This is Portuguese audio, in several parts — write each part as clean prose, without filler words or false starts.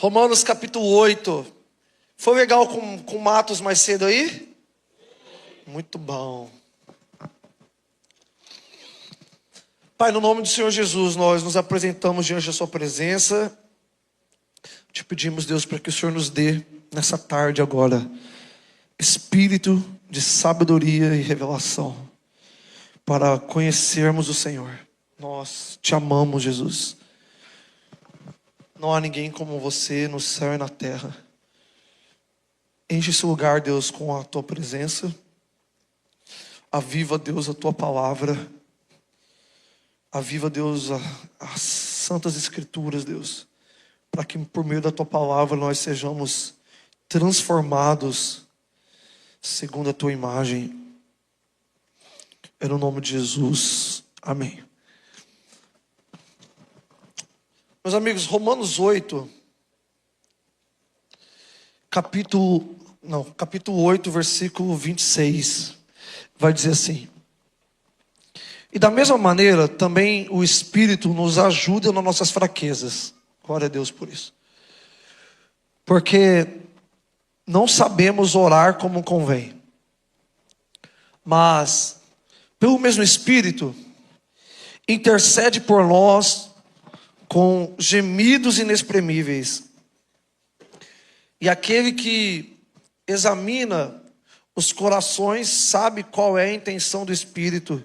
Romanos capítulo 8. Foi legal com Matos mais cedo aí? Muito bom. Pai, no nome do Senhor Jesus, nós nos apresentamos diante da sua presença. Te pedimos, Deus, para que o Senhor nos dê, nessa tarde agora, espírito de sabedoria e revelação, para conhecermos o Senhor. Nós te amamos, Jesus. Não há ninguém como você no céu e na terra. Enche esse lugar, Deus, com a tua presença. Aviva, Deus, a tua palavra. Aviva, Deus, as santas escrituras, Deus, para que por meio da tua palavra nós sejamos transformados segundo a tua imagem. É no nome de Jesus. Amém. Meus amigos, Romanos 8, capítulo 8, versículo 26, vai dizer assim: e da mesma maneira, também o Espírito nos ajuda nas nossas fraquezas. Glória a Deus por isso. Porque não sabemos orar como convém, mas pelo mesmo Espírito intercede por nós com gemidos inexprimíveis. E aquele que examina os corações sabe qual é a intenção do Espírito.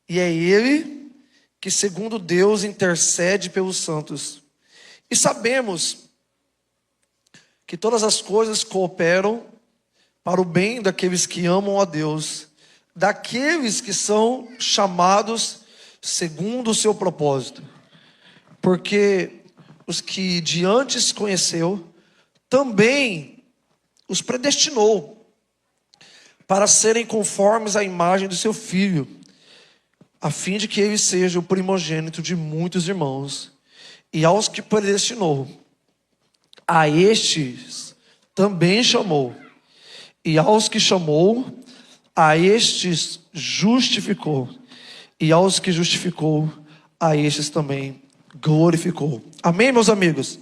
E é Ele que, segundo Deus, intercede pelos santos. E sabemos que todas as coisas cooperam para o bem daqueles que amam a Deus, daqueles que são chamados segundo o seu propósito. Porque os que de antes conheceu, também os predestinou para serem conformes à imagem do seu Filho, a fim de que ele seja o primogênito de muitos irmãos. E aos que predestinou, a estes também chamou. E aos que chamou, a estes justificou. E aos que justificou, a estes também glorificou. Amém, meus amigos?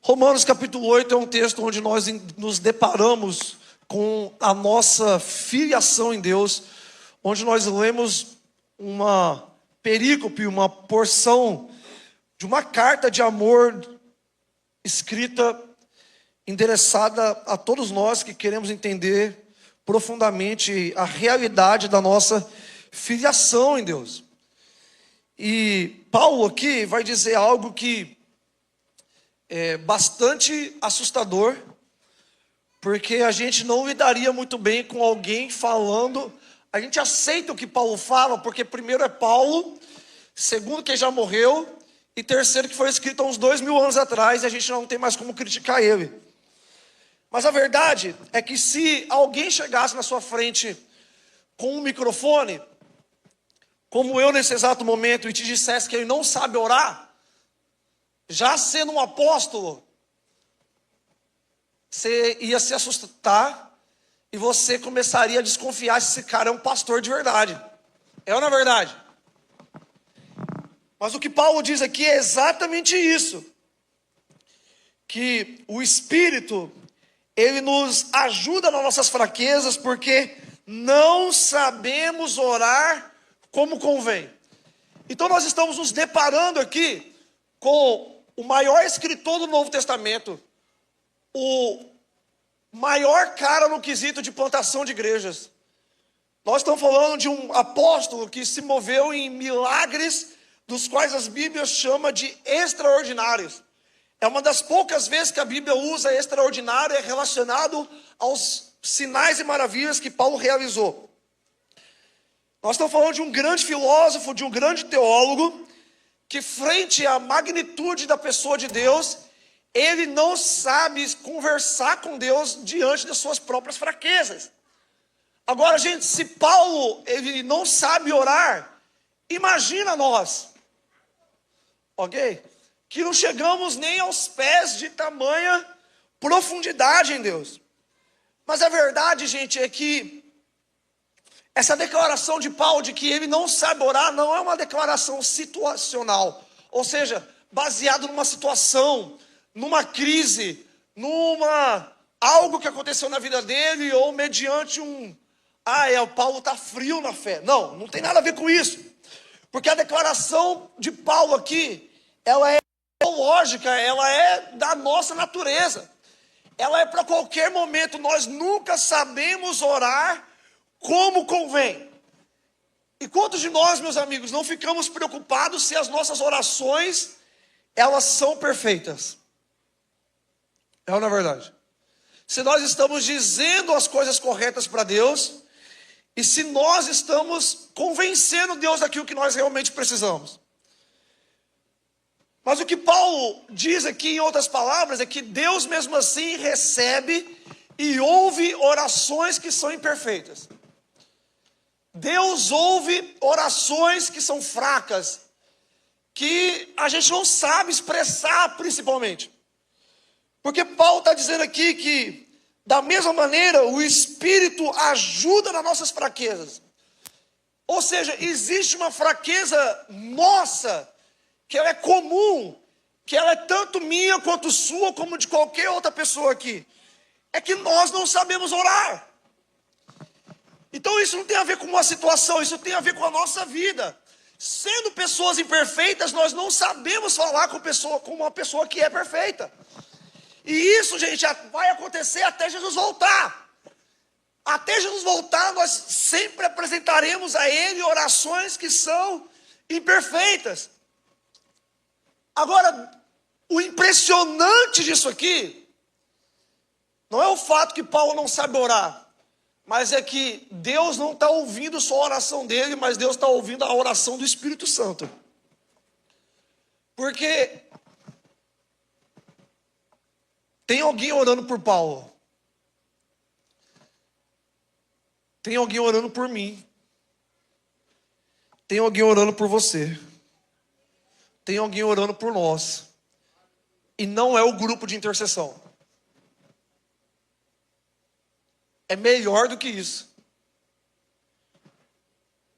Romanos capítulo 8 é um texto onde nós nos deparamos com a nossa filiação em Deus, onde nós lemos uma perícope, uma porção de uma carta de amor escrita, endereçada a todos nós que queremos entender profundamente a realidade da nossa filiação em Deus. E Paulo aqui vai dizer algo que é bastante assustador, porque a gente não lidaria muito bem com alguém falando. A gente aceita o que Paulo fala, porque primeiro é Paulo, segundo que já morreu, e terceiro que foi escrito há uns 2000 anos atrás, e a gente não tem mais como criticar ele. Mas a verdade é que se alguém chegasse na sua frente com um microfone, como eu nesse exato momento, e te dissesse que ele não sabe orar, já sendo um apóstolo, você ia se assustar e você começaria a desconfiar se esse cara é um pastor de verdade. É ou não é verdade? Mas o que Paulo diz aqui é exatamente isso. Que o Espírito, ele nos ajuda nas nossas fraquezas, porque não sabemos orar como convém. Então nós estamos nos deparando aqui com o maior escritor do Novo Testamento, o maior cara no quesito de plantação de igrejas. Nós estamos falando de um apóstolo que se moveu em milagres, dos quais as Bíblias chamam de extraordinários. É uma das poucas vezes que a Bíblia usa extraordinário, é relacionado aos sinais e maravilhas que Paulo realizou. Nós estamos falando de um grande filósofo, de um grande teólogo, que frente à magnitude da pessoa de Deus, ele não sabe conversar com Deus diante das suas próprias fraquezas. Agora, gente, se Paulo ele não sabe orar, imagina nós, ok? Que não chegamos nem aos pés de tamanha profundidade em Deus. Mas a verdade, gente, é que essa declaração de Paulo de que ele não sabe orar não é uma declaração situacional, ou seja, baseado numa situação, numa crise, algo que aconteceu na vida dele, ou mediante o Paulo está frio na fé. Não, não tem nada a ver com isso. Porque a declaração de Paulo aqui, ela é lógica, ela é da nossa natureza. Ela é para qualquer momento. Nós nunca sabemos orar como convém. E quantos de nós, meus amigos, não ficamos preocupados se as nossas orações, elas são perfeitas? É ou não é verdade? Se nós estamos dizendo as coisas corretas para Deus, e se nós estamos convencendo Deus daquilo que nós realmente precisamos. Mas o que Paulo diz aqui, em outras palavras, é que Deus mesmo assim recebe e ouve orações que são imperfeitas. Deus ouve orações que são fracas, que a gente não sabe expressar principalmente. Porque Paulo está dizendo aqui que, da mesma maneira, o Espírito ajuda nas nossas fraquezas. Ou seja, existe uma fraqueza nossa, que ela é comum, que ela é tanto minha quanto sua, como de qualquer outra pessoa aqui. É que nós não sabemos orar. Então isso não tem a ver com uma situação, isso tem a ver com a nossa vida. Sendo pessoas imperfeitas, nós não sabemos falar com uma pessoa que é perfeita. E isso, gente, vai acontecer até Jesus voltar. Até Jesus voltar, nós sempre apresentaremos a Ele orações que são imperfeitas. Agora, o impressionante disso aqui, não é o fato que Paulo não sabe orar, mas é que Deus não está ouvindo só a oração dele, mas Deus está ouvindo a oração do Espírito Santo. Porque tem alguém orando por Paulo. Tem alguém orando por mim. Tem alguém orando por você. Tem alguém orando por nós. E não é o grupo de intercessão. É melhor do que isso.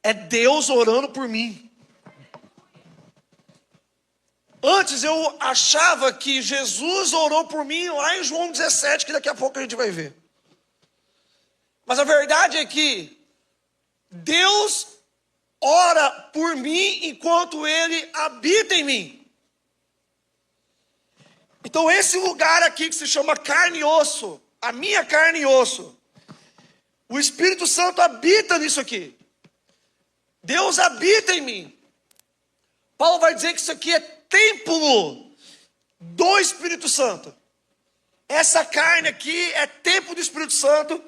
É Deus orando por mim. Antes eu achava que Jesus orou por mim lá em João 17, que daqui a pouco a gente vai ver. Mas a verdade é que Deus ora por mim enquanto Ele habita em mim. Então esse lugar aqui que se chama carne e osso, a minha carne e osso, o Espírito Santo habita nisso aqui. Deus habita em mim. Paulo vai dizer que isso aqui é templo do Espírito Santo. Essa carne aqui é templo do Espírito Santo.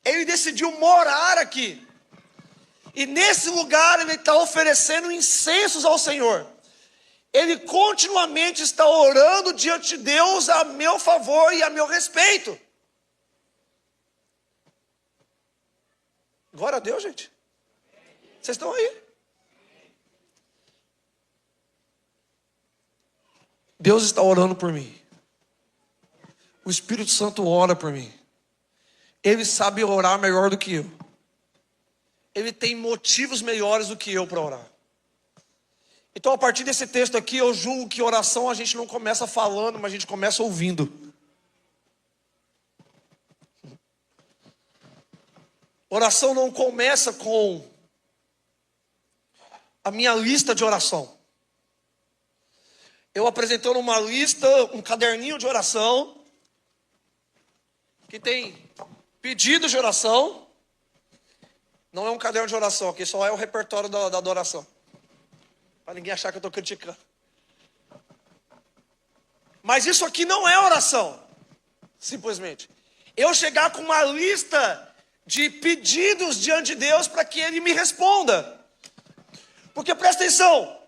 Ele decidiu morar aqui. E nesse lugar ele está oferecendo incensos ao Senhor. Ele continuamente está orando diante de Deus a meu favor e a meu respeito. Glória a Deus, gente. Vocês estão aí? Deus está orando por mim. O Espírito Santo ora por mim. Ele sabe orar melhor do que eu. Ele tem motivos melhores do que eu para orar. Então, a partir desse texto aqui, eu julgo que oração a gente não começa falando, mas a gente começa ouvindo. Oração não começa com a minha lista de oração. Eu apresentando uma lista, um caderninho de oração, que tem pedido de oração. Não é um caderno de oração, aqui só é o repertório da adoração. Para ninguém achar que eu estou criticando. Mas isso aqui não é oração, simplesmente. Eu chegar com uma lista de pedidos diante de Deus para que Ele me responda. Porque presta atenção,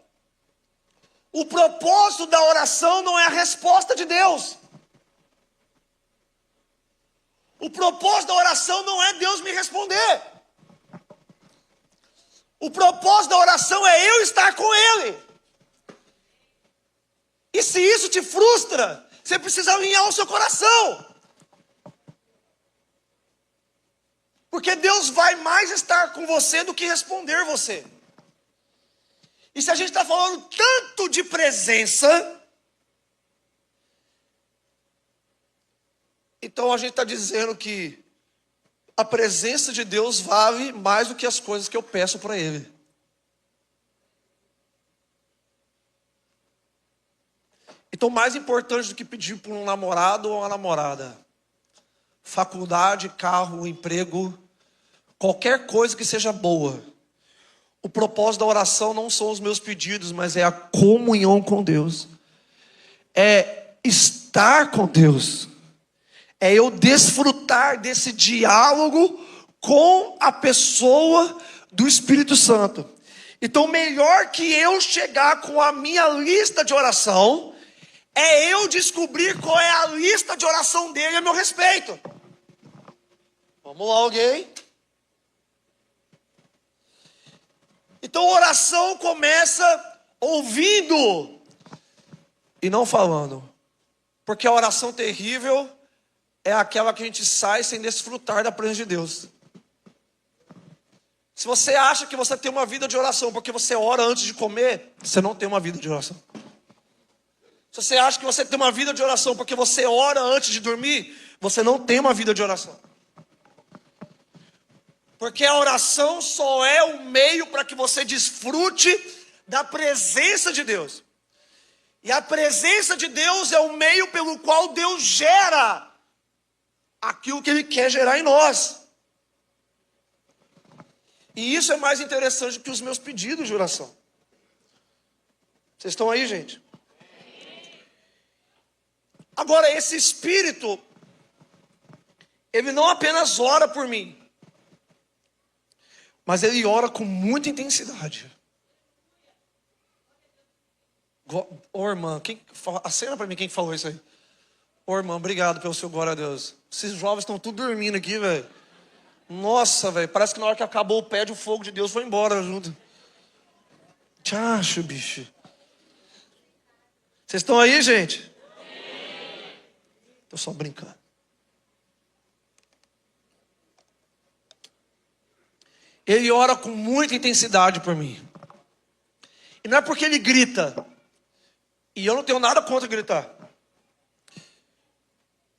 o propósito da oração não é a resposta de Deus. O propósito da oração não é Deus me responder. O propósito da oração é eu estar com Ele. E se isso te frustra, você precisa alinhar o seu coração. Porque Deus vai mais estar com você do que responder você. E se a gente está falando tanto de presença, Então a gente está dizendo que a presença de Deus vale mais do que as coisas que eu peço para Ele. Então, mais importante do que pedir por um namorado ou uma namorada, faculdade, carro, emprego, qualquer coisa que seja boa, o propósito da oração não são os meus pedidos, mas é a comunhão com Deus, é estar com Deus, é eu desfrutar desse diálogo com a pessoa do Espírito Santo. Então, melhor que eu chegar com a minha lista de oração, é eu descobrir qual é a lista de oração dele a meu respeito. Vamos lá, alguém? Então, oração começa ouvindo e não falando. Porque a oração terrível é aquela que a gente sai sem desfrutar da presença de Deus. Se você acha que você tem uma vida de oração porque você ora antes de comer, você não tem uma vida de oração. Se você acha que você tem uma vida de oração porque você ora antes de dormir, você não tem uma vida de oração. Porque a oração só é o meio para que você desfrute da presença de Deus. E a presença de Deus é o meio pelo qual Deus gera aquilo que Ele quer gerar em nós. E isso é mais interessante que os meus pedidos de oração. Vocês estão aí, gente? Agora, esse Espírito, ele não apenas ora por mim, mas ele ora com muita intensidade. Ô irmã, acena para mim quem falou isso aí. Ô irmã, obrigado pelo seu glória a Deus. Esses jovens estão tudo dormindo aqui, velho. Nossa, velho, parece que na hora que acabou o pé, o fogo de Deus foi embora junto. Tchacho, bicho. Vocês estão aí, gente? Estou só brincando. Ele ora com muita intensidade por mim. E não é porque ele grita. E eu não tenho nada contra gritar.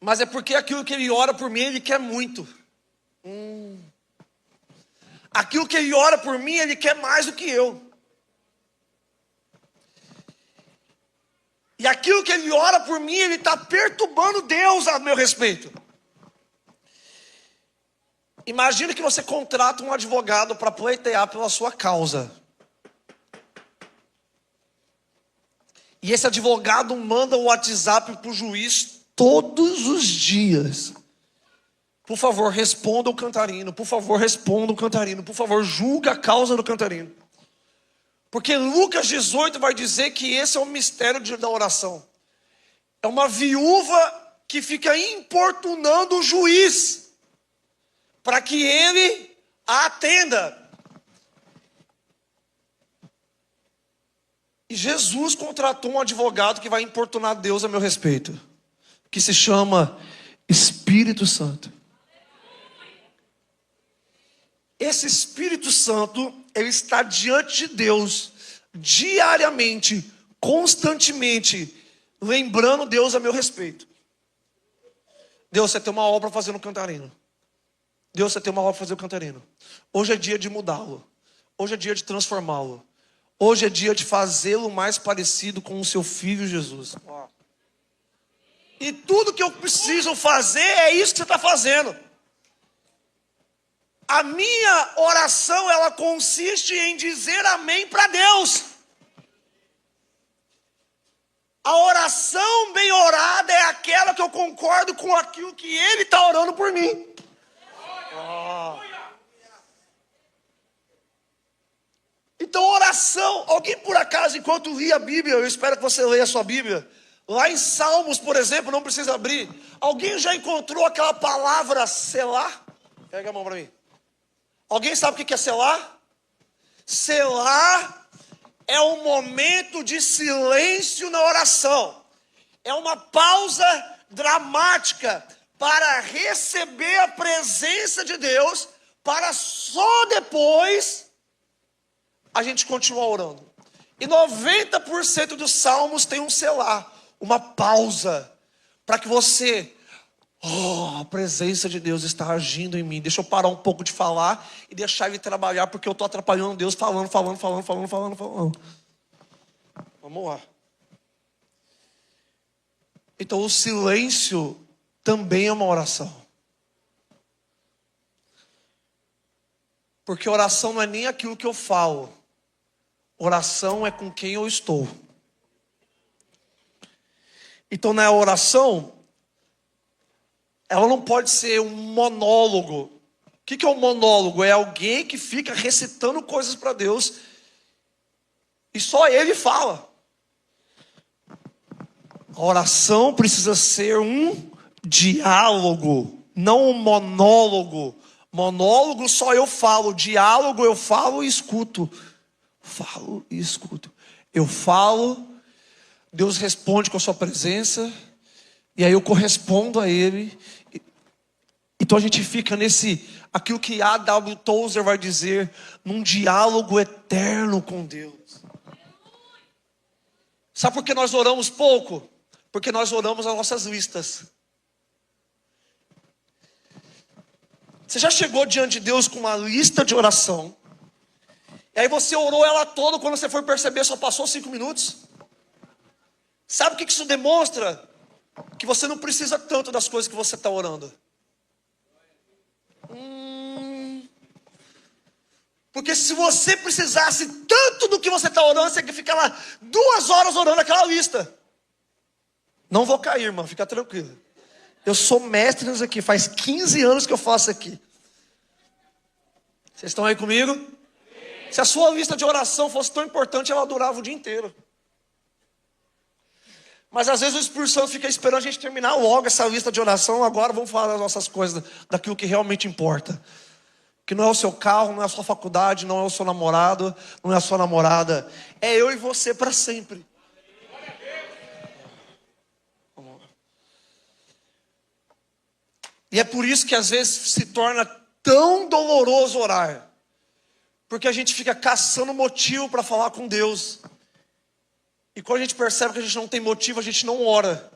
Mas é porque aquilo que ele ora por mim, ele quer muito. Aquilo que ele ora por mim, ele quer mais do que eu. E aquilo que ele ora por mim, ele está perturbando Deus a meu respeito. Imagina que você contrata um advogado para pleitear pela sua causa. E esse advogado manda o WhatsApp para o juiz todos os dias. Por favor, responda o Cantarino. Por favor, responda o Cantarino. Por favor, julga a causa do Cantarino. Porque Lucas 18 vai dizer que esse é o mistério da oração. É uma viúva que fica importunando o juiz para que ele a atenda. E Jesus contratou um advogado que vai importunar Deus a meu respeito, que se chama Espírito Santo. Esse Espírito Santo, ele está diante de Deus, diariamente, constantemente, lembrando Deus a meu respeito. Deus, você tem uma obra para fazer no Cantarino. Deus, você tem uma obra para fazer no Cantarino. Hoje é dia de mudá-lo. Hoje é dia de transformá-lo. Hoje é dia de fazê-lo mais parecido com o seu filho Jesus. E tudo que eu preciso fazer é isso que você está fazendo. A minha oração, ela consiste em dizer amém para Deus. A oração bem orada é aquela que eu concordo com aquilo que Ele está orando por mim. Então, oração, alguém por acaso, enquanto lia a Bíblia, eu espero que você leia a sua Bíblia, lá em Salmos, por exemplo, não precisa abrir, alguém já encontrou aquela palavra selar? Pega a mão para mim. Alguém sabe o que é selar? Selar é um momento de silêncio na oração. É uma pausa dramática para receber a presença de Deus, para só depois a gente continuar orando. E 90% dos salmos tem um selar, uma pausa, para que você Oh, a presença de Deus está agindo em mim. Deixa eu parar um pouco de falar e deixar ele trabalhar, porque eu estou atrapalhando Deus falando. Vamos lá. Então o silêncio também é uma oração. Porque oração não é nem aquilo que eu falo. Oração é com quem eu estou. Então na oração, ela não pode ser um monólogo. O que é um monólogo? É alguém que fica recitando coisas para Deus e só ele fala. A oração precisa ser um diálogo, não um monólogo. Monólogo só eu falo, diálogo eu falo e escuto. Falo e escuto. Eu falo, Deus responde com a sua presença, e aí eu correspondo a Ele. Então a gente fica aquilo que A.W. Tozer vai dizer, num diálogo eterno com Deus. Sabe por que nós oramos pouco? Porque nós oramos as nossas listas. Você já chegou diante de Deus com uma lista de oração, e aí você orou ela toda, quando você foi perceber só passou 5 minutos? Sabe o que isso demonstra? Que você não precisa tanto das coisas que você está orando. Porque se você precisasse tanto do que você está orando, você fica lá 2 horas orando aquela lista. Não vou cair, irmão, fica tranquilo. Eu sou mestre nisso aqui, faz 15 anos que eu faço aqui. Vocês estão aí comigo? Se a sua lista de oração fosse tão importante, ela durava o dia inteiro. Mas às vezes o Espírito Santo fica esperando a gente terminar logo essa lista de oração. Agora vamos falar das nossas coisas, daquilo que realmente importa. Que não é o seu carro, não é a sua faculdade, não é o seu namorado, não é a sua namorada. É eu e você para sempre. E é por isso que às vezes se torna tão doloroso orar. Porque a gente fica caçando motivo para falar com Deus. E quando a gente percebe que a gente não tem motivo, a gente não ora.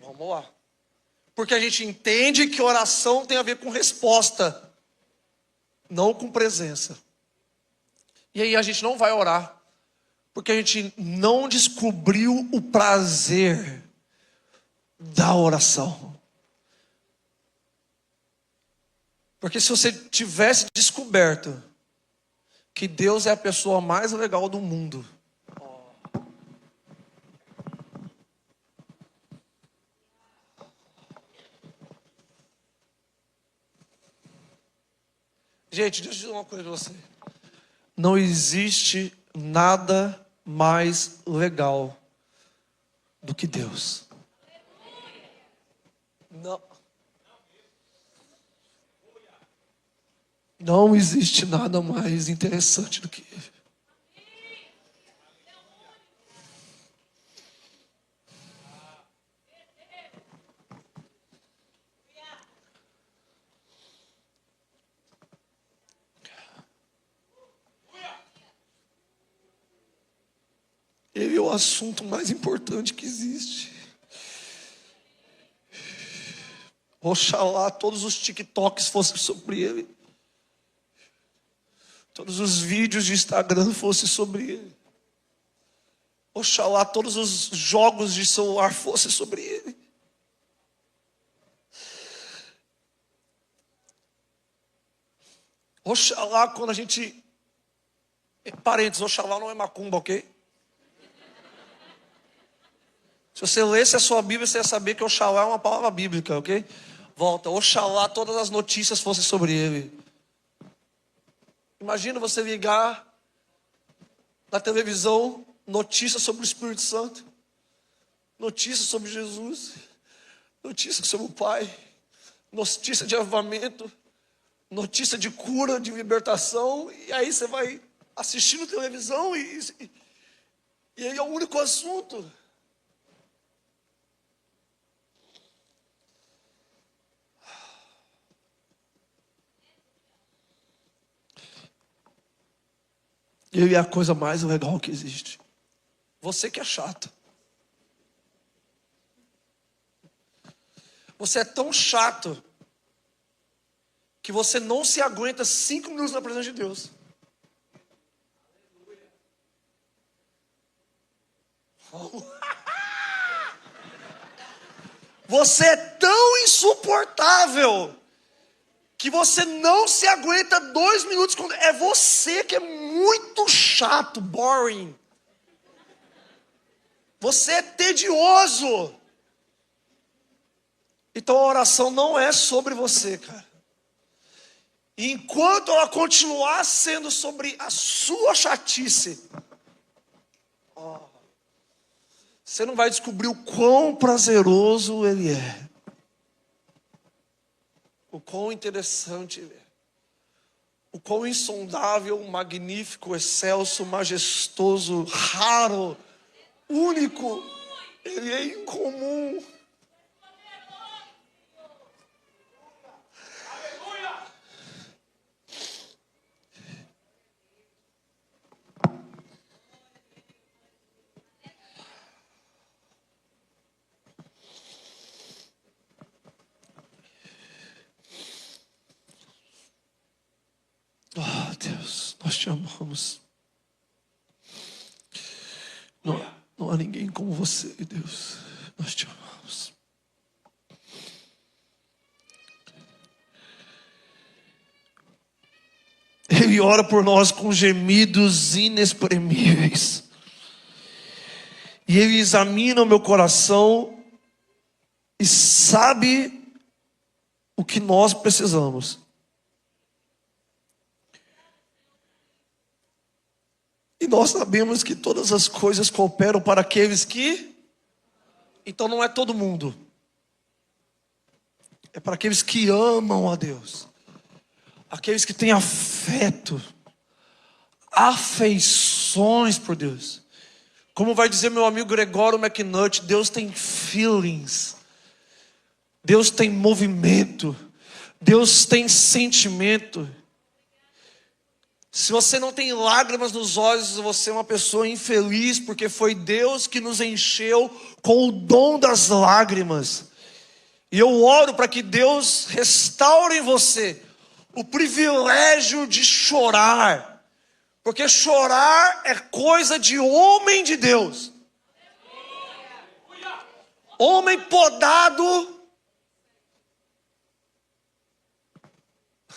Vamos lá. Porque a gente entende que oração tem a ver com resposta, não com presença. E aí a gente não vai orar, porque a gente não descobriu o prazer da oração. Porque se você tivesse descoberto que Deus é a pessoa mais legal do mundo, gente, deixa eu dizer uma coisa pra você. Não existe nada mais legal do que Deus. Não. Não existe nada mais interessante do que Ele. Ele é o assunto mais importante que existe. Oxalá todos os TikToks fossem sobre Ele. Todos os vídeos de Instagram fossem sobre Ele. Oxalá todos os jogos de celular fossem sobre Ele. Oxalá quando a gente... Parênteses, Oxalá não é macumba, ok? Se você lesse a sua Bíblia, você ia saber que Oxalá é uma palavra bíblica, ok? Volta, Oxalá todas as notícias fossem sobre Ele. Imagina você ligar na televisão, notícias sobre o Espírito Santo, notícias sobre Jesus, notícias sobre o Pai, notícia de avivamento, notícia de cura, de libertação, e aí você vai assistindo televisão e aí é o único assunto. Ele é a coisa mais legal que existe. Você que é chato. Você é tão chato que você não se aguenta 5 minutos na presença de Deus. Você é tão insuportável que você não se aguenta 2 minutos. É você que é muito chato, boring. Você é tedioso. Então a oração não é sobre você, cara. E enquanto ela continuar sendo sobre a sua chatice, você não vai descobrir o quão prazeroso ele é. O quão interessante ele é. O quão insondável, magnífico, excelso, majestoso, raro, único. Ele é incomum. Oh, Deus, nós te amamos. Não há ninguém como você, Deus. Nós te amamos. Ele ora por nós com gemidos inexprimíveis. E Ele examina o meu coração e sabe o que nós precisamos. E nós sabemos que todas as coisas cooperam para aqueles que... Então não é todo mundo. É para aqueles que amam a Deus. Aqueles que têm afeto, afeições por Deus. Como vai dizer meu amigo Gregório McNutt, Deus tem feelings. Deus tem movimento. Deus tem sentimento. Se você não tem lágrimas nos olhos, você é uma pessoa infeliz, porque foi Deus que nos encheu com o dom das lágrimas. E eu oro para que Deus restaure em você o privilégio de chorar, porque chorar é coisa de homem de Deus. Homem podado.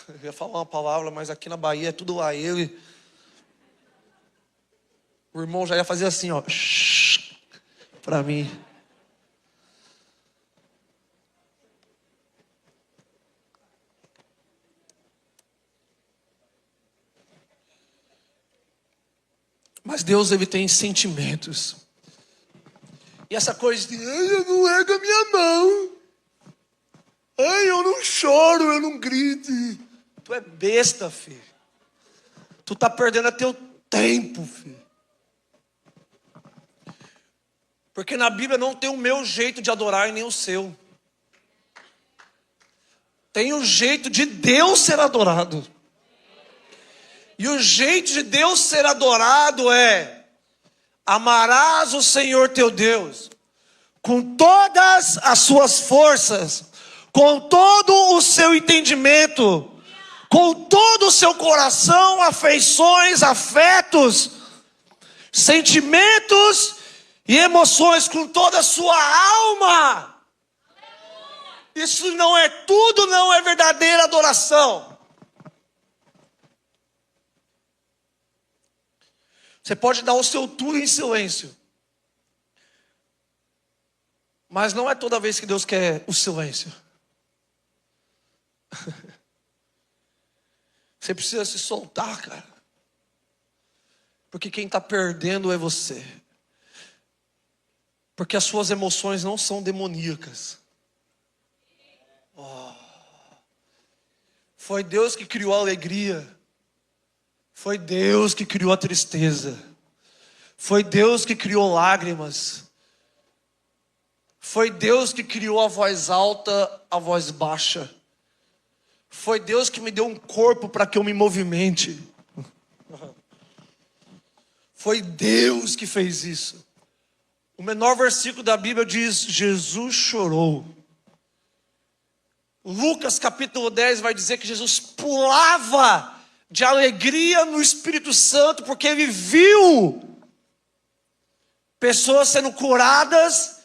Eu ia falar uma palavra, mas aqui na Bahia é tudo lá ele. O irmão já ia fazer assim, ó, para mim. Mas Deus, Ele tem sentimentos. E essa coisa de, eu não ergo a minha mão. Ai, eu não choro, eu não grito. Tu é besta, filho. Tu tá perdendo teu tempo, filho. Porque na Bíblia não tem o meu jeito de adorar e nem o seu. Tem o jeito de Deus ser adorado. E o jeito de Deus ser adorado é: amarás o Senhor teu Deus com todas as suas forças, com todo o seu entendimento, com todo o seu coração, afeições, afetos, sentimentos e emoções, com toda a sua alma. Isso não é tudo, não é verdadeira adoração. Você pode dar o seu tudo em silêncio, mas não é toda vez que Deus quer o silêncio. Você precisa se soltar, cara. Porque quem está perdendo é você. Porque as suas emoções não são demoníacas. Foi Deus que criou a alegria. Foi Deus que criou a tristeza. Foi Deus que criou lágrimas. Foi Deus que criou a voz alta, a voz baixa. Foi Deus que me deu um corpo para que eu me movimente. Foi Deus que fez isso. O menor versículo da Bíblia diz: Jesus chorou. Lucas capítulo 10 vai dizer que Jesus pulava de alegria no Espírito Santo, porque ele viu pessoas sendo curadas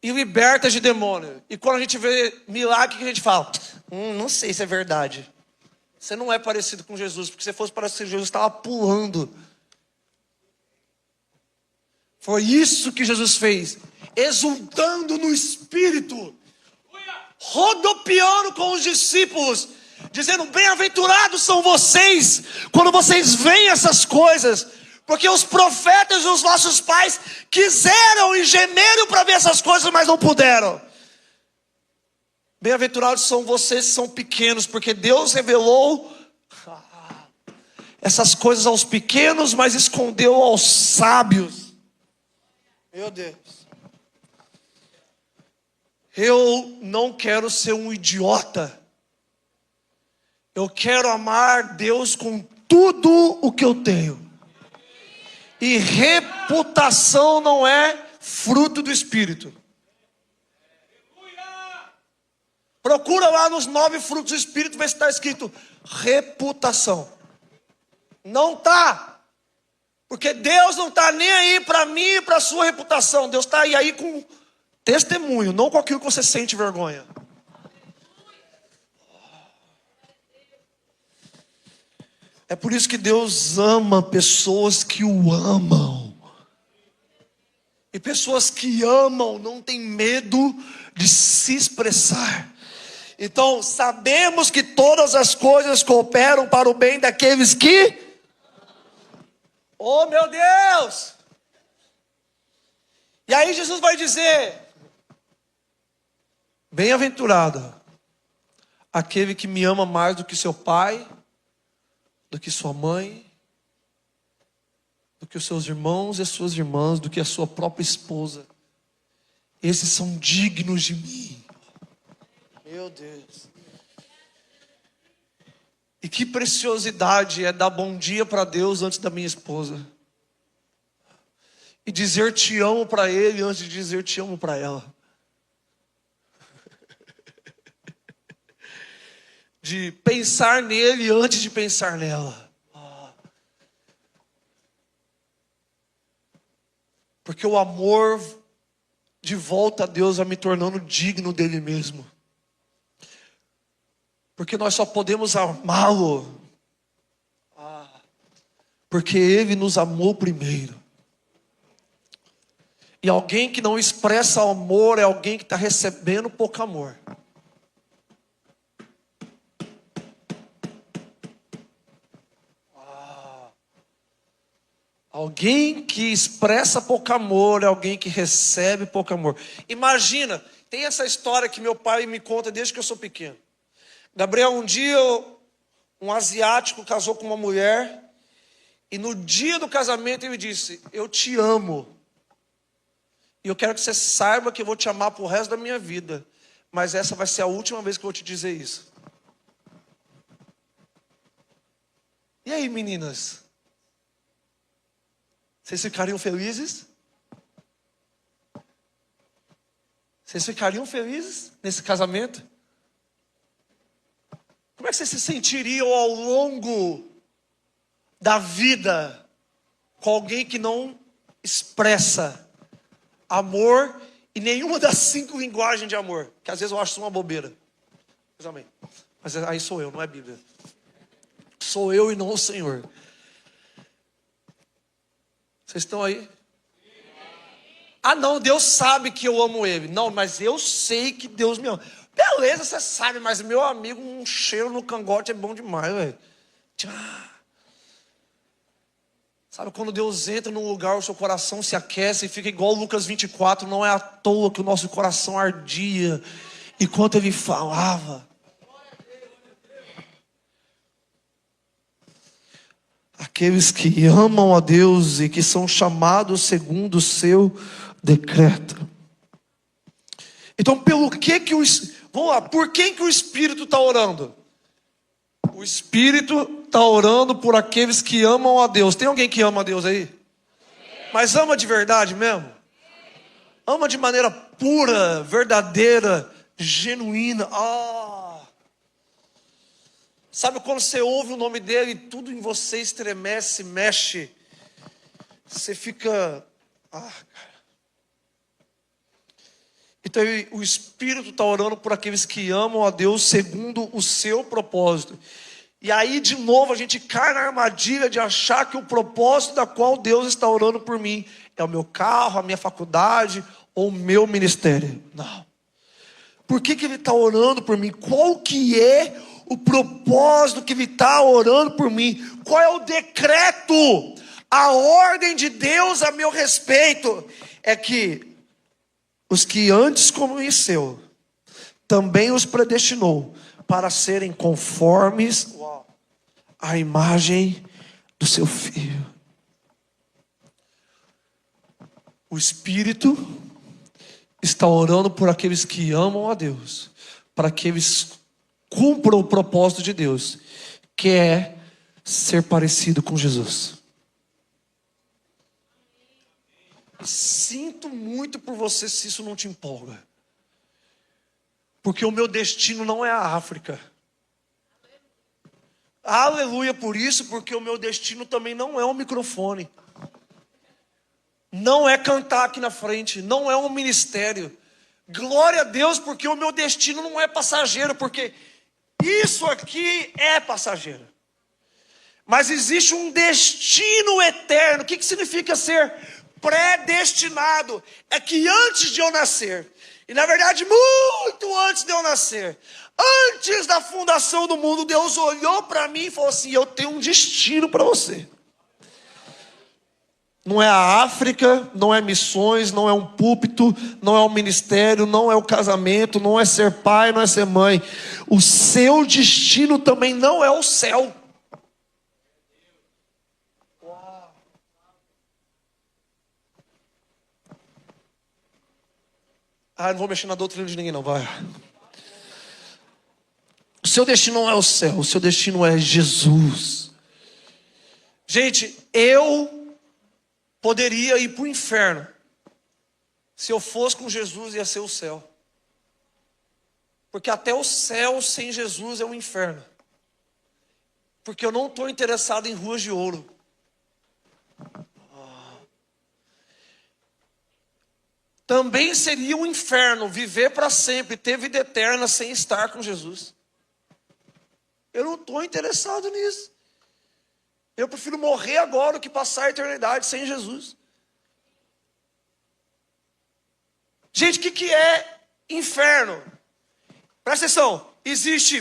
e libertas de demônio. E quando a gente vê milagre, o que a gente fala? Não sei se é verdade. Você não é parecido com Jesus, porque se fosse parecido com Jesus, estava pulando. Foi isso que Jesus fez, exultando no Espírito, rodopiando com os discípulos, dizendo: bem-aventurados são vocês, quando vocês veem essas coisas, porque os profetas e os nossos pais quiseram e gemeram para ver essas coisas, mas não puderam. Bem-aventurados são vocês que são pequenos, porque Deus revelou essas coisas aos pequenos, mas escondeu aos sábios. Meu Deus. Eu não quero ser um idiota. Eu quero amar Deus com tudo o que eu tenho. E reputação não é fruto do Espírito. Procura lá nos 9 frutos do Espírito, ver se está escrito reputação. Não está. Porque Deus não está nem aí para mim e para a sua reputação. Deus está aí com testemunho, não com aquilo que você sente vergonha. É por isso que Deus ama pessoas que o amam. E pessoas que amam não têm medo de se expressar. Então, sabemos que todas as coisas cooperam para o bem daqueles que... Oh, meu Deus! E aí Jesus vai dizer: bem-aventurado aquele que me ama mais do que seu pai, do que sua mãe, do que os seus irmãos e as suas irmãs, do que a sua própria esposa. Esses são dignos de mim. Meu Deus. E que preciosidade é dar bom dia para Deus antes da minha esposa. E dizer te amo para Ele antes de dizer te amo para ela. De pensar nele antes de pensar nela. Porque o amor de volta a Deus vai me tornando digno dele mesmo. Porque nós só podemos amá-lo porque ele nos amou primeiro. E alguém que não expressa amor é alguém que está recebendo pouco amor. Alguém que expressa pouco amor é alguém que recebe pouco amor. Imagina, tem essa história que meu pai me conta desde que eu sou pequeno. Gabriel, um dia um asiático casou com uma mulher e no dia do casamento ele disse: eu te amo. E eu quero que você saiba que eu vou te amar pro resto da minha vida. Mas essa vai ser a última vez que eu vou te dizer isso. E aí, meninas? Vocês ficariam felizes? Vocês ficariam felizes nesse casamento? Como é que vocês se sentiriam ao longo da vida com alguém que não expressa amor e nenhuma das 5 linguagens de amor? Que às vezes eu acho isso uma bobeira. Mas aí sou eu, não é Bíblia. Sou eu e não o Senhor. Vocês estão aí? Ah não, Deus sabe que eu amo ele. Não, mas eu sei que Deus me ama. Beleza, você sabe, mas meu amigo, um cheiro no cangote é bom demais, velho. Sabe quando Deus entra num lugar, o seu coração se aquece e fica igual Lucas 24. Não é à toa que o nosso coração ardia enquanto ele falava. Aqueles que amam a Deus e que são chamados segundo o seu decreto. Então, pelo que vamos lá, por quem que o Espírito está orando? O Espírito está orando por aqueles que amam a Deus. Tem alguém que ama a Deus aí? Mas ama de verdade mesmo? Ama de maneira pura, verdadeira, genuína. Sabe quando você ouve o nome dele e tudo em você estremece, mexe? Você fica... cara. Então o Espírito está orando por aqueles que amam a Deus segundo o seu propósito. E aí de novo a gente cai na armadilha de achar que o propósito da qual Deus está orando por mim é o meu carro, a minha faculdade ou o meu ministério. Não. Por que Ele está orando por mim? Qual que é o propósito que Ele está orando por mim? Qual é o decreto? A ordem de Deus a meu respeito é que os que antes conheceu, também os predestinou para serem conformes à imagem do seu Filho. O Espírito está orando por aqueles que amam a Deus, para que eles cumpram o propósito de Deus, que é ser parecido com Jesus. Sinto muito por você se isso não te empolga. Porque o meu destino não é a África. Aleluia por isso, porque o meu destino também não é um microfone. Não é cantar aqui na frente, não é um ministério. Glória a Deus, porque o meu destino não é passageiro, porque isso aqui é passageiro. Mas existe um destino eterno. O que significa ser predestinado? É que antes de eu nascer, e na verdade muito antes de eu nascer, antes da fundação do mundo, Deus olhou para mim e falou assim: eu tenho um destino para você. Não é a África, não é missões, não é um púlpito, não é um ministério, não é o casamento, não é ser pai, não é ser mãe. O seu destino também não é o céu. Não vou mexer na doutrina de ninguém não, vai. O seu destino não é o céu, o seu destino é Jesus. Gente, eu poderia ir para o inferno. Se eu fosse com Jesus, ia ser o céu. Porque até o céu sem Jesus é um inferno. Porque eu não estou interessado em ruas de ouro. Também seria um inferno viver para sempre, ter vida eterna sem estar com Jesus. Eu não estou interessado nisso. Eu prefiro morrer agora do que passar a eternidade sem Jesus. Gente, o que é inferno? Presta atenção.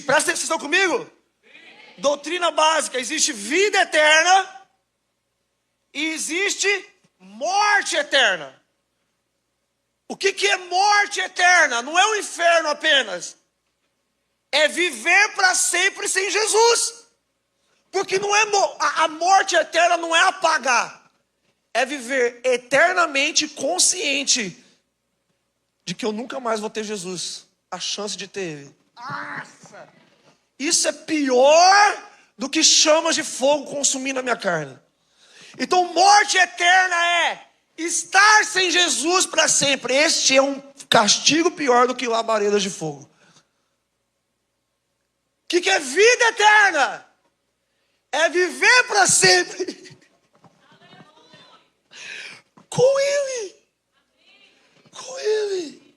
Presta atenção comigo? Sim. Doutrina básica, existe vida eterna e existe morte eterna. O que é morte eterna? Não é o inferno apenas. É viver para sempre sem Jesus. Porque não é a morte eterna não é apagar. É viver eternamente consciente de que eu nunca mais vou ter Jesus. A chance de ter Ele. Nossa! Isso é pior do que chamas de fogo consumindo a minha carne. Então morte eterna é estar sem Jesus para sempre. Este é um castigo pior do que labaredas de fogo. O que é vida eterna? É viver para sempre com Ele. Com Ele.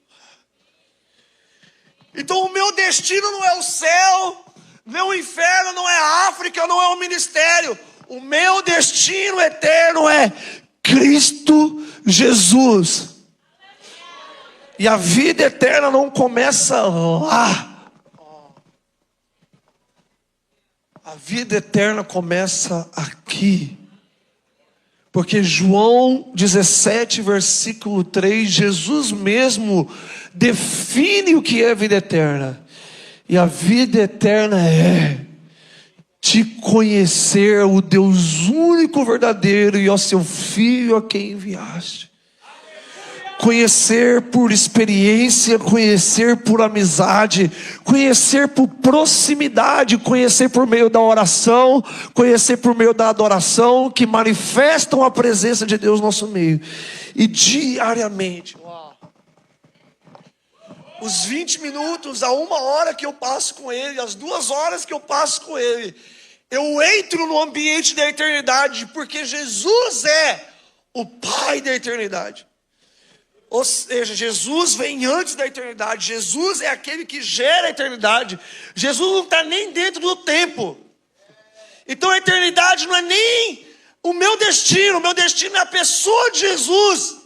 Então o meu destino não é o céu, meu inferno não é a África, não é o ministério. O meu destino eterno é Cristo Jesus. E a vida eterna não começa lá. A vida eterna começa aqui. Porque João 17, versículo 3, Jesus mesmo define o que é vida eterna. E a vida eterna é te conhecer o Deus único, verdadeiro, e ao seu Filho a quem enviaste. Conhecer por experiência, conhecer por amizade, conhecer por proximidade, conhecer por meio da oração, conhecer por meio da adoração, que manifestam a presença de Deus no nosso meio. E diariamente, os 20 minutos, a 1 hora que eu passo com Ele, as 2 horas que eu passo com Ele, eu entro no ambiente da eternidade, porque Jesus é o Pai da eternidade. Ou seja, Jesus vem antes da eternidade. Jesus é aquele que gera a eternidade. Jesus não está nem dentro do tempo. Então a eternidade não é nem o meu destino. O meu destino é a pessoa de Jesus,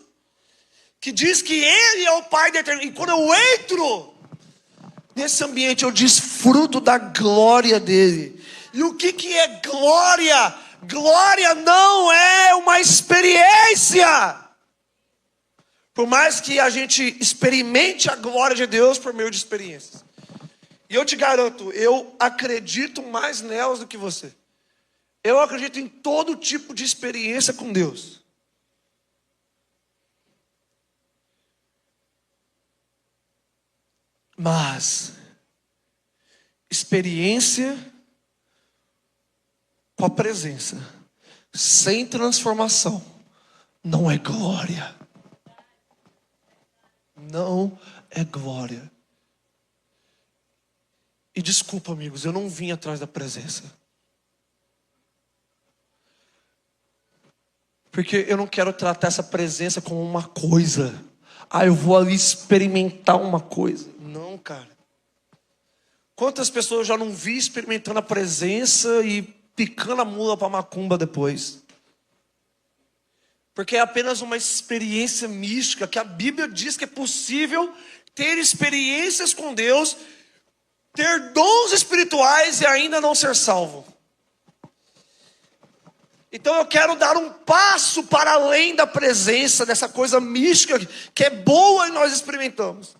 que diz que Ele é o Pai da eternidade. E quando eu entro nesse ambiente, eu desfruto da glória dele. E o que é glória? Glória não é uma experiência. Por mais que a gente experimente a glória de Deus por meio de experiências. E eu te garanto, eu acredito mais nelas do que você. Eu acredito em todo tipo de experiência com Deus. Mas experiência com a presença, sem transformação, não é glória. Não é glória. E desculpa, amigos, eu não vim atrás da presença. Porque eu não quero tratar essa presença como uma coisa. Eu vou ali experimentar uma coisa. Não, cara. Quantas pessoas eu já não vi experimentando a presença e picando a mula para macumba depois? Porque é apenas uma experiência mística, que a Bíblia diz que é possível ter experiências com Deus, ter dons espirituais e ainda não ser salvo. Então eu quero dar um passo para além da presença, dessa coisa mística, que é boa e nós experimentamos.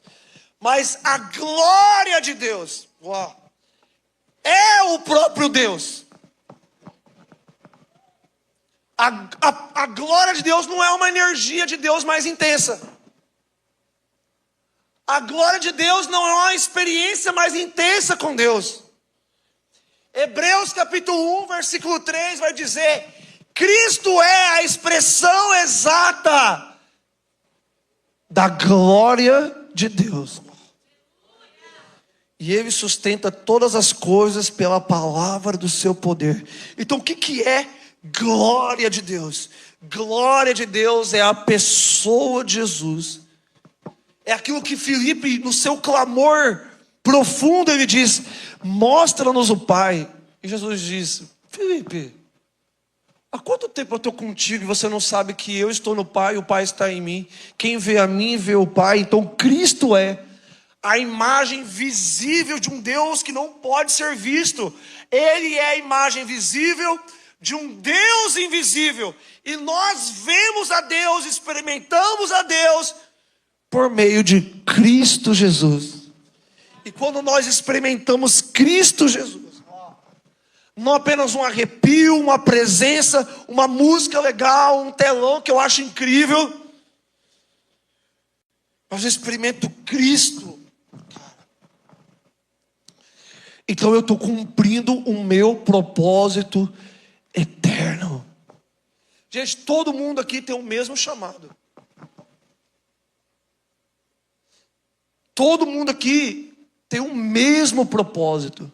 Mas a glória de Deus, é o próprio Deus. A glória de Deus não é uma energia de Deus mais intensa. A glória de Deus não é uma experiência mais intensa com Deus. Hebreus capítulo 1, versículo 3 vai dizer: Cristo é a expressão exata da glória de Deus. E Ele sustenta todas as coisas pela palavra do seu poder. Então o que é glória de Deus? Glória de Deus é a pessoa de Jesus. É aquilo que Filipe, no seu clamor profundo, ele diz: mostra-nos o Pai. E Jesus diz: Filipe, há quanto tempo eu estou contigo e você não sabe que eu estou no Pai e o Pai está em mim? Quem vê a mim vê o Pai. Então Cristo é a imagem visível de um Deus que não pode ser visto. Ele é a imagem visível de um Deus invisível. E nós vemos a Deus, experimentamos a Deus por meio de Cristo Jesus. E quando nós experimentamos Cristo Jesus, não apenas um arrepio, uma presença, uma música legal, um telão que eu acho incrível, mas eu experimento Cristo. Então eu estou cumprindo o meu propósito eterno. Gente, todo mundo aqui tem o mesmo chamado. Todo mundo aqui tem o mesmo propósito.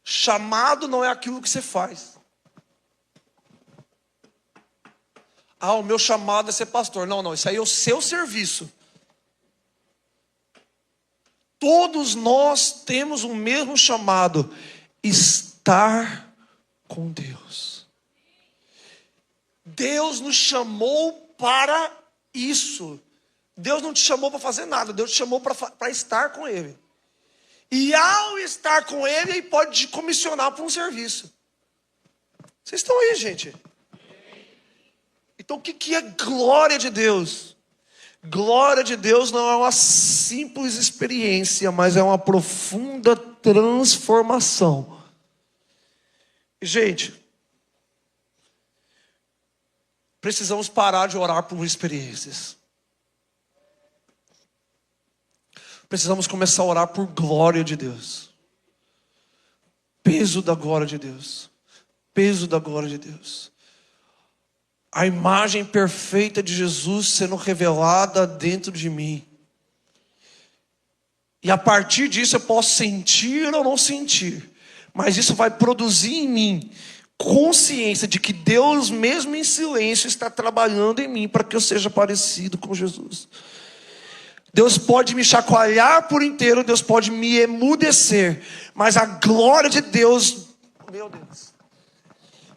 Chamado não é aquilo que você faz. O meu chamado é ser pastor. Não, isso aí é o seu serviço. Todos nós temos o mesmo chamado: estar com Deus. Deus nos chamou para isso. Deus não te chamou para fazer nada. Deus te chamou para estar com Ele. E ao estar com Ele, Ele pode te comissionar para um serviço. Vocês estão aí, gente? Então o que é glória de Deus? Glória de Deus não é uma simples experiência, mas é uma profunda transformação. Gente, precisamos parar de orar por experiências. Precisamos começar a orar por glória de Deus. Peso da glória de Deus. Peso da glória de Deus. A imagem perfeita de Jesus sendo revelada dentro de mim. E a partir disso eu posso sentir ou não sentir. Mas isso vai produzir em mim consciência de que Deus, mesmo em silêncio, está trabalhando em mim para que eu seja parecido com Jesus. Deus pode me chacoalhar por inteiro, Deus pode me emudecer, mas a glória de Deus, meu Deus,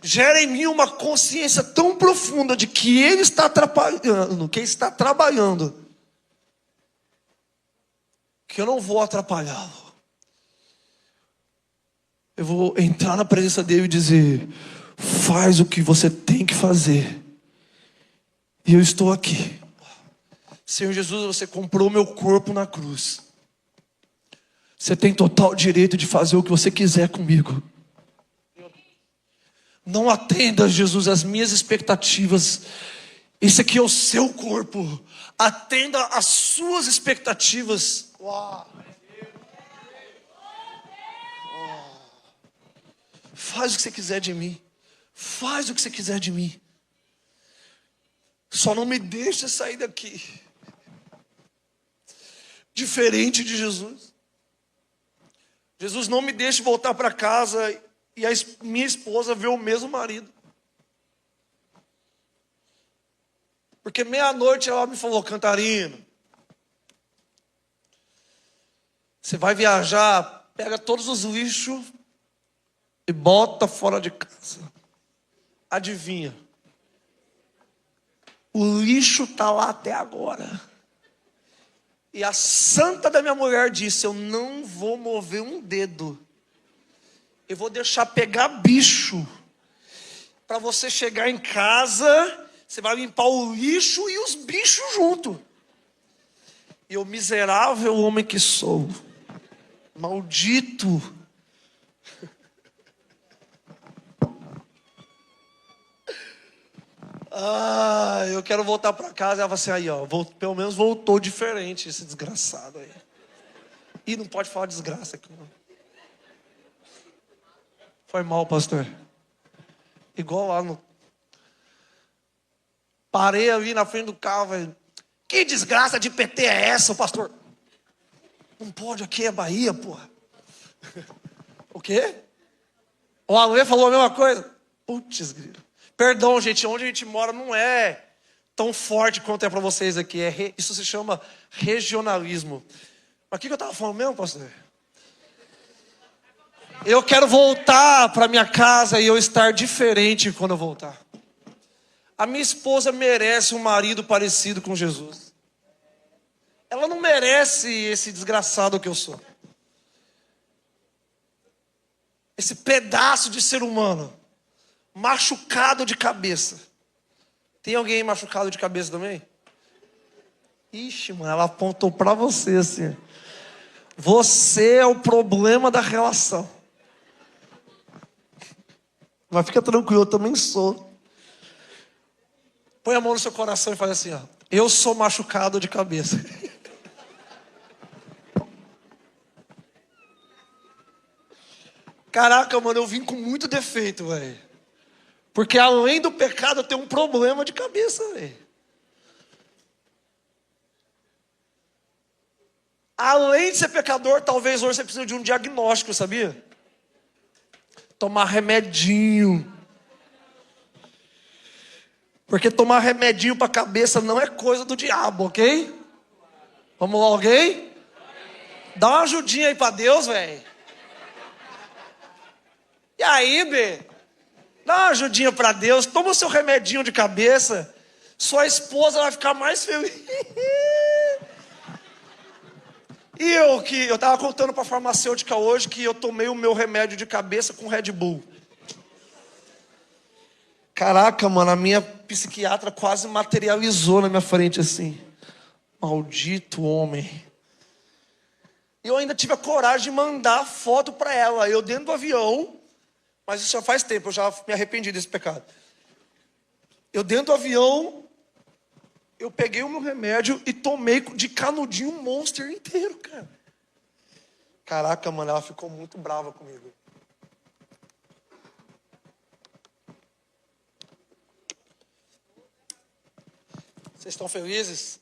gera em mim uma consciência tão profunda de que Ele está atrapalhando, que Ele está trabalhando, que eu não vou atrapalhá-lo. Eu vou entrar na presença dele e dizer: faz o que você tem que fazer, e eu estou aqui. Senhor Jesus, você comprou meu corpo na cruz. Você tem total direito de fazer o que você quiser comigo. Não atenda, Jesus, às minhas expectativas. Esse aqui é o seu corpo. Atenda às suas expectativas. Uau. Faz o que você quiser de mim. Faz o que você quiser de mim. Só não me deixe sair daqui diferente de Jesus. Jesus, não me deixe voltar para casa e minha esposa ver o mesmo marido. Porque meia-noite ela me falou: Cantarino, você vai viajar, pega todos os lixos e bota fora de casa. Adivinha? O lixo está lá até agora. E a santa da minha mulher disse: eu não vou mover um dedo. Eu vou deixar pegar bicho. Para você chegar em casa, você vai limpar o lixo e os bichos junto. E eu, miserável homem que sou, maldito. Eu quero voltar para casa. Ela falou assim: aí ó, pelo menos voltou diferente esse desgraçado aí. E não pode falar desgraça aqui não. Foi mal, pastor. Igual lá no... Parei ali na frente do carro, velho. Que desgraça de PT é essa, pastor? Não pode, aqui é Bahia, porra. O quê? O Alê falou a mesma coisa. Putz, grilo. Perdão, gente, onde a gente mora não é tão forte quanto é para vocês aqui. Isso se chama regionalismo. Mas o que eu estava falando mesmo, pastor? Eu quero voltar para minha casa e eu estar diferente quando eu voltar. A minha esposa merece um marido parecido com Jesus. Ela não merece esse desgraçado que eu sou. Esse pedaço de ser humano. Machucado de cabeça. Tem alguém machucado de cabeça também? Ixi, mano, ela apontou pra você assim. Você é o problema da relação. Mas fica tranquilo, eu também sou. Põe a mão no seu coração e faz assim, ó. Eu sou machucado de cabeça. Caraca, mano, eu vim com muito defeito, velho. Porque além do pecado, eu tenho um problema de cabeça, velho. Além de ser pecador, talvez hoje você precise de um diagnóstico, sabia? Tomar remedinho. Porque tomar remedinho para a cabeça não é coisa do diabo, ok? Vamos lá, alguém? Dá uma ajudinha aí para Deus, velho. E aí, B? Dá uma ajudinha para Deus, toma o seu remedinho de cabeça. Sua esposa vai ficar mais feliz. E eu tava contando para a farmacêutica hoje que eu tomei o meu remédio de cabeça com Red Bull. Caraca, mano, a minha psiquiatra quase materializou na minha frente assim. Maldito homem. Eu ainda tive a coragem de mandar foto para ela, eu dentro do avião. Mas isso já faz tempo, eu já me arrependi desse pecado. Eu dentro do avião, eu peguei o meu remédio e tomei de canudinho um Monster inteiro, cara. Caraca, mano, ela ficou muito brava comigo. Vocês estão felizes?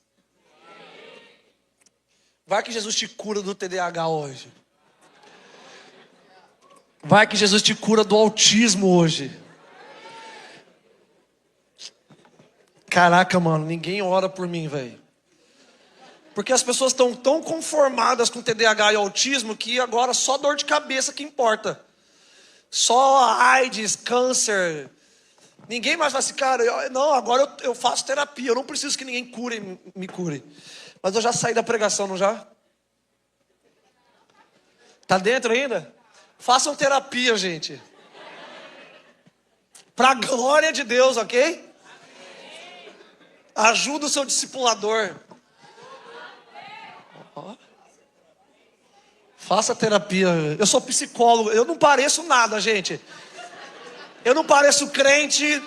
Vai que Jesus te cura do TDAH hoje. Vai que Jesus te cura do autismo hoje. Caraca, mano, ninguém ora por mim, velho. Porque as pessoas estão tão conformadas com TDAH e autismo que agora só dor de cabeça que importa. Só AIDS, câncer. Ninguém mais vai assim, cara, não, agora eu faço terapia, eu não preciso que ninguém me cure. Mas eu já saí da pregação, não já? Tá dentro ainda? Façam terapia, gente. Pra glória de Deus, ok? Ajuda o seu discipulador. Faça terapia. Eu sou psicólogo. Eu não pareço nada, gente. Eu não pareço crente.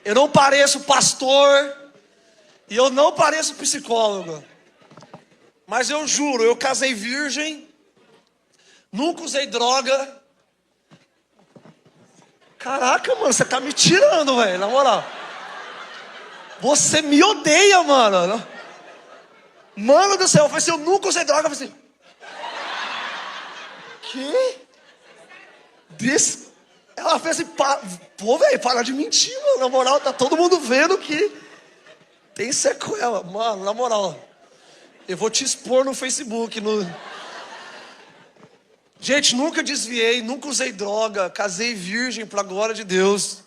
Eu não pareço pastor. E eu não pareço psicólogo. Mas eu juro, eu casei virgem. Nunca usei droga. Caraca, mano, você tá me tirando, velho. Na moral. Você me odeia, mano. Mano do céu, eu falei assim, eu nunca usei droga. Eu falei assim, que? Ela fez assim, pô, velho, para de mentir, mano. Na moral, tá todo mundo vendo que tem sequela. Mano, na moral, eu vou te expor no Facebook. Gente, nunca desviei, nunca usei droga. Casei virgem pra glória de Deus.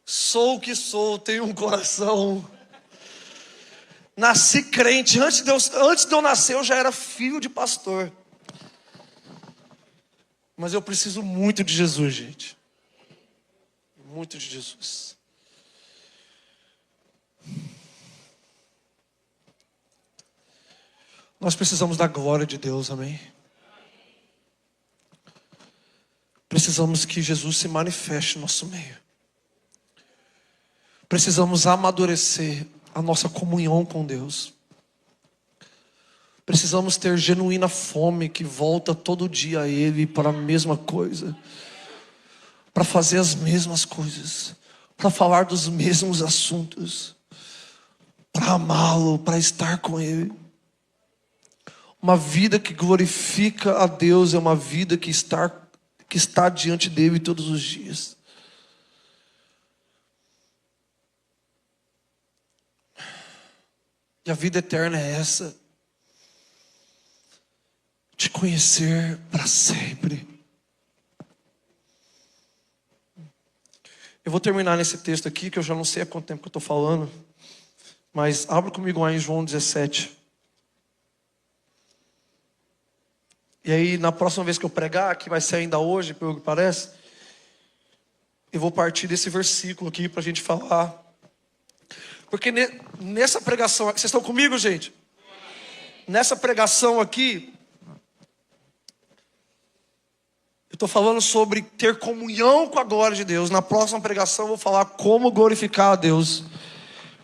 Sou o que sou, tenho um coração. Nasci crente. Antes de eu nascer, eu já era filho de pastor. Mas eu preciso muito de Jesus, gente. Muito de Jesus. Nós precisamos da glória de Deus, amém? Precisamos que Jesus se manifeste no nosso meio. Precisamos amadurecer a nossa comunhão com Deus. Precisamos ter genuína fome que volta todo dia a Ele para a mesma coisa. Para fazer as mesmas coisas. Para falar dos mesmos assuntos. Para amá-lo, para estar com Ele. Uma vida que glorifica a Deus é uma vida que está diante dele todos os dias. E a vida eterna é essa. Te conhecer para sempre. Eu vou terminar nesse texto aqui, que eu já não sei há quanto tempo que eu estou falando. Mas abra comigo lá em João 17. E aí, na próxima vez que eu pregar, que vai ser ainda hoje, pelo que parece, eu vou partir desse versículo aqui para a gente falar. Porque nessa pregação, vocês estão comigo, gente? Nessa pregação aqui, eu estou falando sobre ter comunhão com a glória de Deus. Na próxima pregação eu vou falar como glorificar a Deus.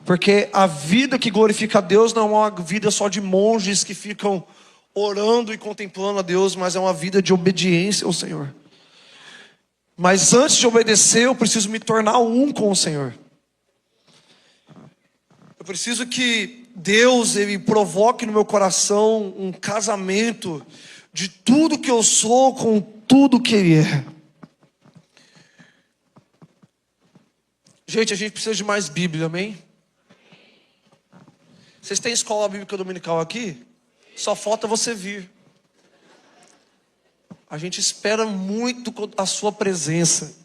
Porque a vida que glorifica a Deus não é uma vida só de monges que ficam orando e contemplando a Deus, mas é uma vida de obediência ao Senhor. Mas antes de obedecer, eu preciso me tornar um com o Senhor. Eu preciso que Deus, Ele provoque no meu coração um casamento de tudo que eu sou com tudo que Ele é. Gente, a gente precisa de mais Bíblia, amém? Vocês têm escola bíblica dominical aqui? Só falta você vir. A gente espera muito a sua presença.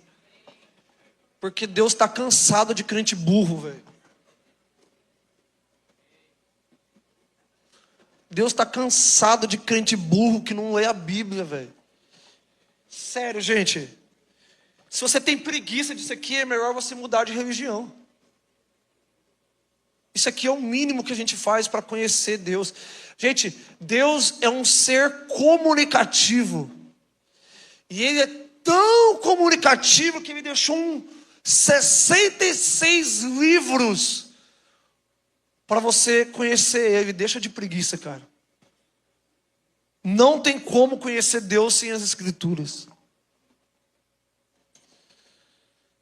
Porque Deus está cansado de crente burro, velho. Deus está cansado de crente burro que não lê a Bíblia, velho. Sério, gente. Se você tem preguiça disso aqui, é melhor você mudar de religião. Isso aqui é o mínimo que a gente faz para conhecer Deus. Gente, Deus é um ser comunicativo. E Ele é tão comunicativo que Ele deixou 66 livros para você conhecer Ele. Deixa de preguiça, cara. Não tem como conhecer Deus sem as Escrituras.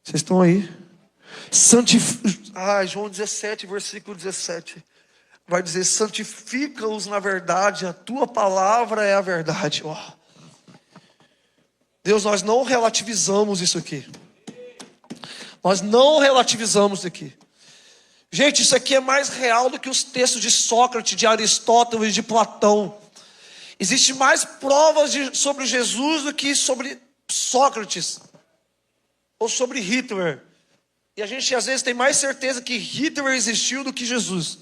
Vocês estão aí? João 17, versículo 17. vai dizer: santifica-os na verdade, a tua palavra é a verdade. Oh. Deus, nós não relativizamos isso aqui. Nós não relativizamos isso aqui. Gente, isso aqui é mais real do que os textos de Sócrates, de Aristóteles, de Platão. Existem mais provas sobre Jesus do que sobre Sócrates ou sobre Hitler. E a gente às vezes tem mais certeza que Hitler existiu do que Jesus.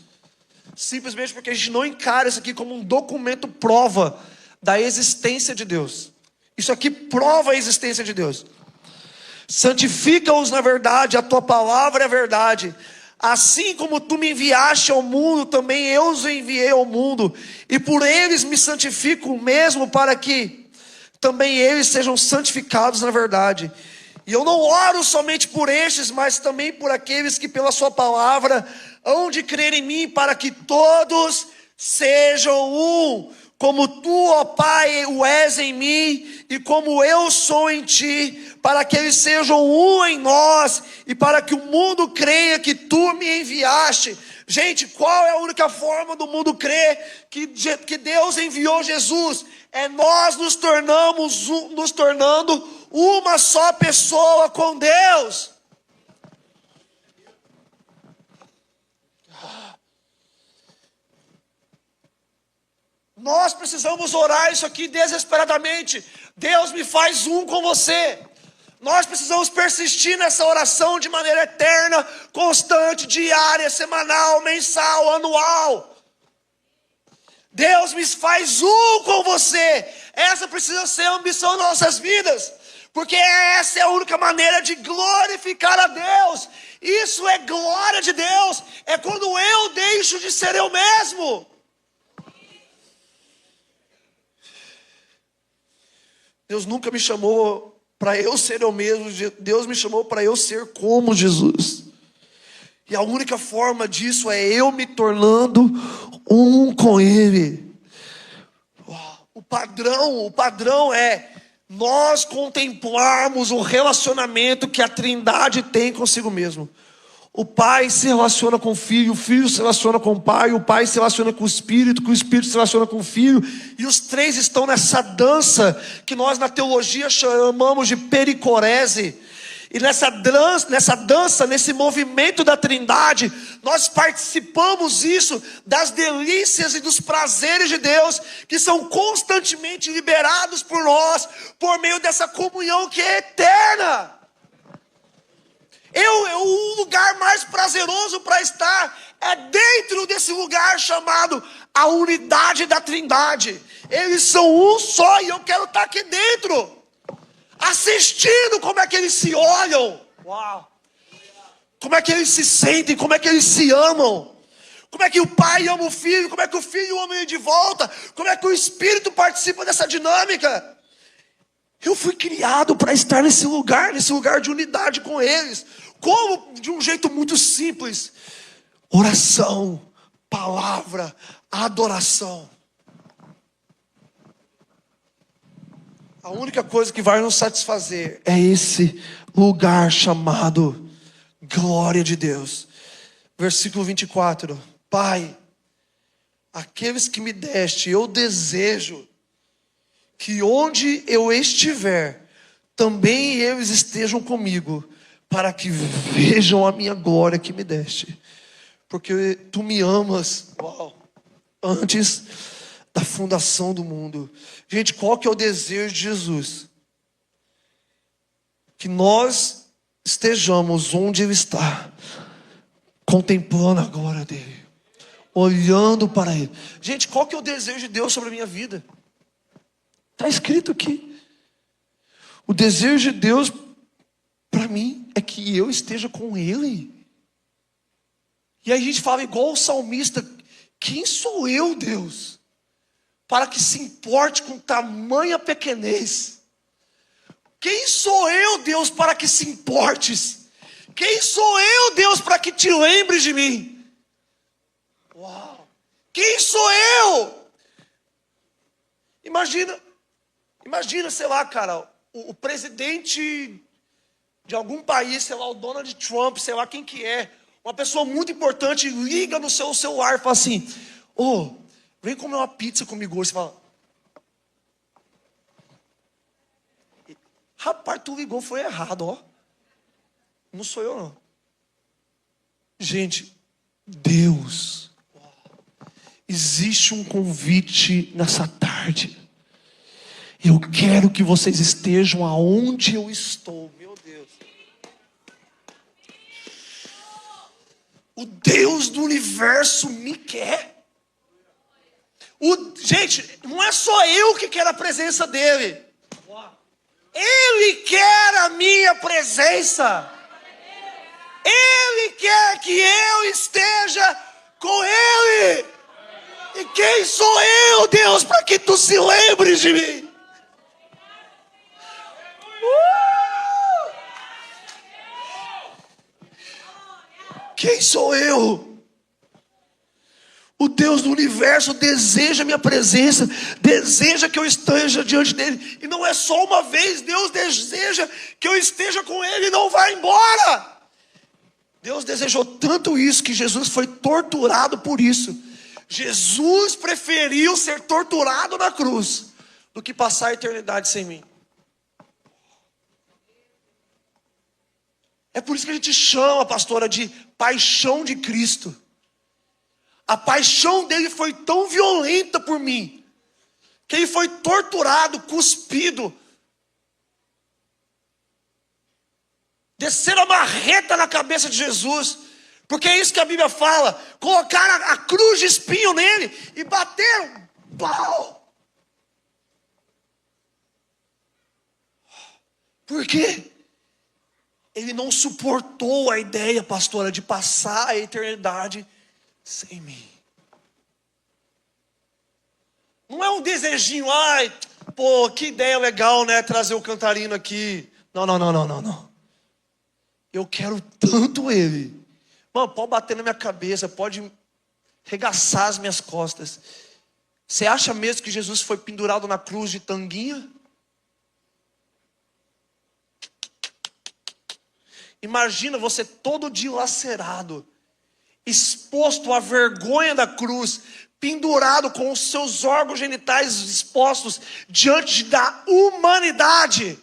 Simplesmente porque a gente não encara isso aqui como um documento prova da existência de Deus. Isso aqui prova a existência de Deus. Santifica-os na verdade, a tua palavra é verdade. Assim como tu me enviaste ao mundo, também eu os enviei ao mundo. E por eles me santifico mesmo, para que também eles sejam santificados na verdade. E eu não oro somente por estes, mas também por aqueles que pela sua palavra hão de crer em mim, para que todos sejam um, como tu, ó Pai, o és em mim, e como eu sou em ti, para que eles sejam um em nós, e para que o mundo creia que tu me enviaste. Gente, qual é a única forma do mundo crer que Deus enviou Jesus? É nós nos tornando uma só pessoa com Deus. Nós precisamos orar isso aqui desesperadamente. Deus, me faz um com você. Nós precisamos persistir nessa oração de maneira eterna, constante, diária, semanal, mensal, anual. Deus, me faz um com você. Essa precisa ser a ambição das nossas vidas, porque essa é a única maneira de glorificar a Deus. Isso é glória de Deus. É quando eu deixo de ser eu mesmo. Deus nunca me chamou para eu ser eu mesmo. Deus me chamou para eu ser como Jesus. E a única forma disso é eu me tornando um com Ele. O padrão é nós contemplarmos o relacionamento que a Trindade tem consigo mesmo. O Pai se relaciona com o Filho se relaciona com o Pai se relaciona com o Espírito se relaciona com o Filho, e os três estão nessa dança que nós na teologia chamamos de pericorese. E nessa dança, nesse movimento da Trindade, nós participamos das delícias e dos prazeres de Deus, que são constantemente liberados por nós, por meio dessa comunhão que é eterna. O lugar mais prazeroso para estar é dentro desse lugar chamado a unidade da Trindade. Eles são um só e eu quero estar aqui dentro, assistindo como é que eles se olham. Uau! Como é que eles se sentem, como é que eles se amam. Como é que o Pai ama o Filho, como é que o Filho ama ele de volta, como é que o Espírito participa dessa dinâmica. Eu fui criado para estar nesse lugar de unidade com eles. Como? De um jeito muito simples. Oração, palavra, adoração. A única coisa que vai nos satisfazer é esse lugar chamado glória de Deus. Versículo 24. Pai, aqueles que me deste, eu desejo que onde eu estiver, também eles estejam comigo, para que vejam a minha glória que me deste. Porque tu me amas, antes da fundação do mundo. Gente, qual que é o desejo de Jesus? Que nós estejamos onde Ele está, contemplando a glória dEle, olhando para Ele. Gente, qual que é o desejo de Deus sobre a minha vida? Está escrito aqui. O desejo de Deus para mim é que eu esteja com Ele. E aí a gente fala igual o salmista: quem sou eu, Deus, para que se importe com tamanha pequenez? Quem sou eu, Deus, para que se importes? Quem sou eu, Deus, para que te lembres de mim? Uau! Quem sou eu? Imagina, sei lá, cara, o presidente de algum país, sei lá, o Donald Trump, sei lá quem que é, Uma pessoa muito importante liga no seu celular e fala assim: ô, vem comer uma pizza comigo hoje. Você fala: rapaz, tu ligou, foi errado, ó. Não sou eu, não. Gente, Deus, existe um convite nessa tarde. Eu quero que vocês estejam aonde eu estou. Meu Deus. O Deus do universo me quer. Gente, não é só eu que quero a presença dele. Ele quer a minha presença. Ele quer que eu esteja com ele. E quem sou eu, Deus, para que tu se lembres de mim? Quem sou eu? O Deus do universo deseja a minha presença, deseja que eu esteja diante dele. E não é só uma vez, Deus deseja que eu esteja com ele e não vá embora. Deus desejou tanto isso que Jesus foi torturado por isso. Jesus preferiu ser torturado na cruz do que passar a eternidade sem mim. É por isso que a gente chama, pastora, de paixão de Cristo. A paixão dele foi tão violenta por mim, que ele foi torturado, cuspido, desceram a marreta na cabeça de Jesus, porque é isso que a Bíblia fala. Colocaram a cruz de espinho nele e bateram. Pau! Por quê? Ele não suportou a ideia, pastora, de passar a eternidade sem mim. Não é um desejinho, ai, pô, que ideia legal, né, trazer o cantarino aqui. Não. Eu quero tanto ele. Mano, pode bater na minha cabeça, pode regaçar as minhas costas. Você acha mesmo que Jesus foi pendurado na cruz de tanguinha? Imagina você todo dilacerado, exposto à vergonha da cruz, pendurado com os seus órgãos genitais expostos diante da humanidade.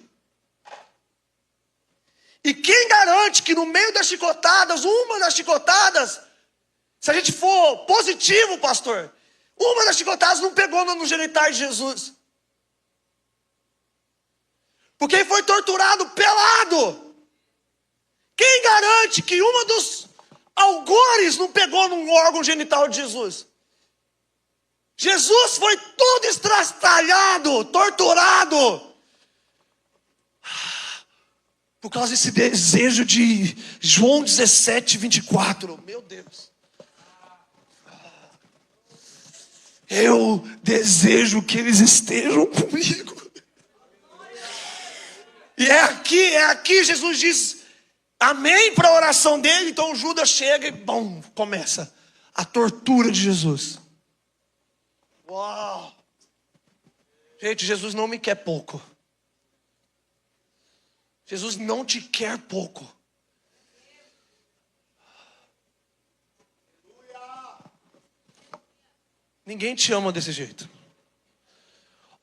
E quem garante que no meio das chicotadas, uma das chicotadas, se a gente for positivo, pastor, uma das chicotadas não pegou nos genitais de Jesus? Porque ele foi torturado pelado. Quem garante que uma dos algores não pegou num órgão genital de Jesus? Jesus foi todo estraçalhado, torturado, por causa desse desejo de João 17, 24. Meu Deus. Eu desejo que eles estejam comigo. E é aqui Jesus diz amém para a oração dele. Então Judas chega e bom, começa a tortura de Jesus. Uau! Gente, Jesus não me quer pouco. Jesus não te quer pouco. Ninguém te ama desse jeito.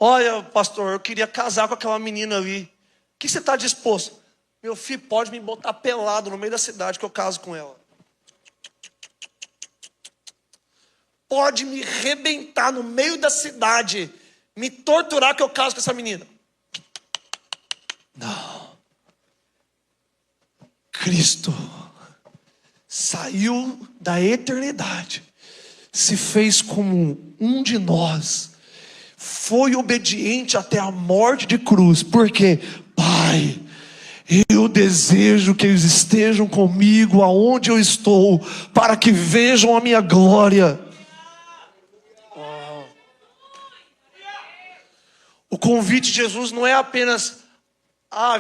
Olha, pastor, eu queria casar com aquela menina ali. O que você está disposto? Meu filho, pode me botar pelado no meio da cidade que eu caso com ela. Pode me arrebentar no meio da cidade, me torturar que eu caso com essa menina. Não. Cristo saiu da eternidade, se fez como um de nós, foi obediente até a morte de cruz. Porque, Pai, eu desejo que eles estejam comigo aonde eu estou, para que vejam a minha glória. O convite de Jesus não é apenas,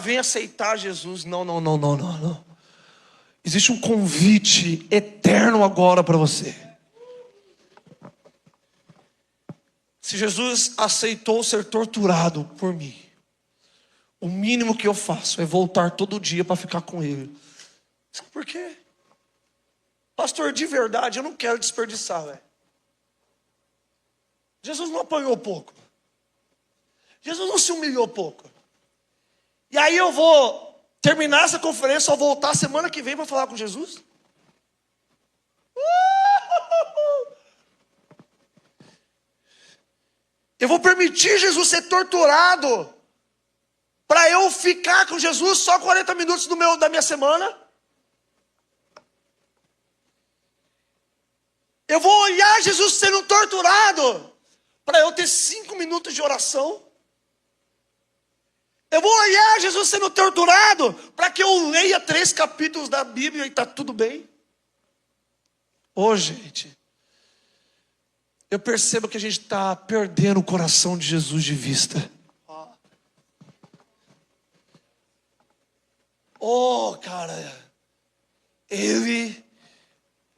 vem aceitar Jesus. Não. Existe um convite eterno agora para você. Se Jesus aceitou ser torturado por mim, o mínimo que eu faço é voltar todo dia para ficar com ele. Sabe por quê? Pastor, de verdade, eu não quero desperdiçar, velho. Jesus não apanhou pouco. Jesus não se humilhou pouco. E aí eu vou terminar essa conferência, só voltar semana que vem para falar com Jesus? Eu vou permitir Jesus ser torturado para eu ficar com Jesus só 40 minutos da minha semana? Eu vou olhar Jesus sendo torturado para eu ter 5 minutos de oração? Eu vou olhar Jesus sendo torturado para que eu leia 3 capítulos da Bíblia e está tudo bem? Ô, gente, eu percebo que a gente está perdendo o coração de Jesus de vista. Oh, cara, Ele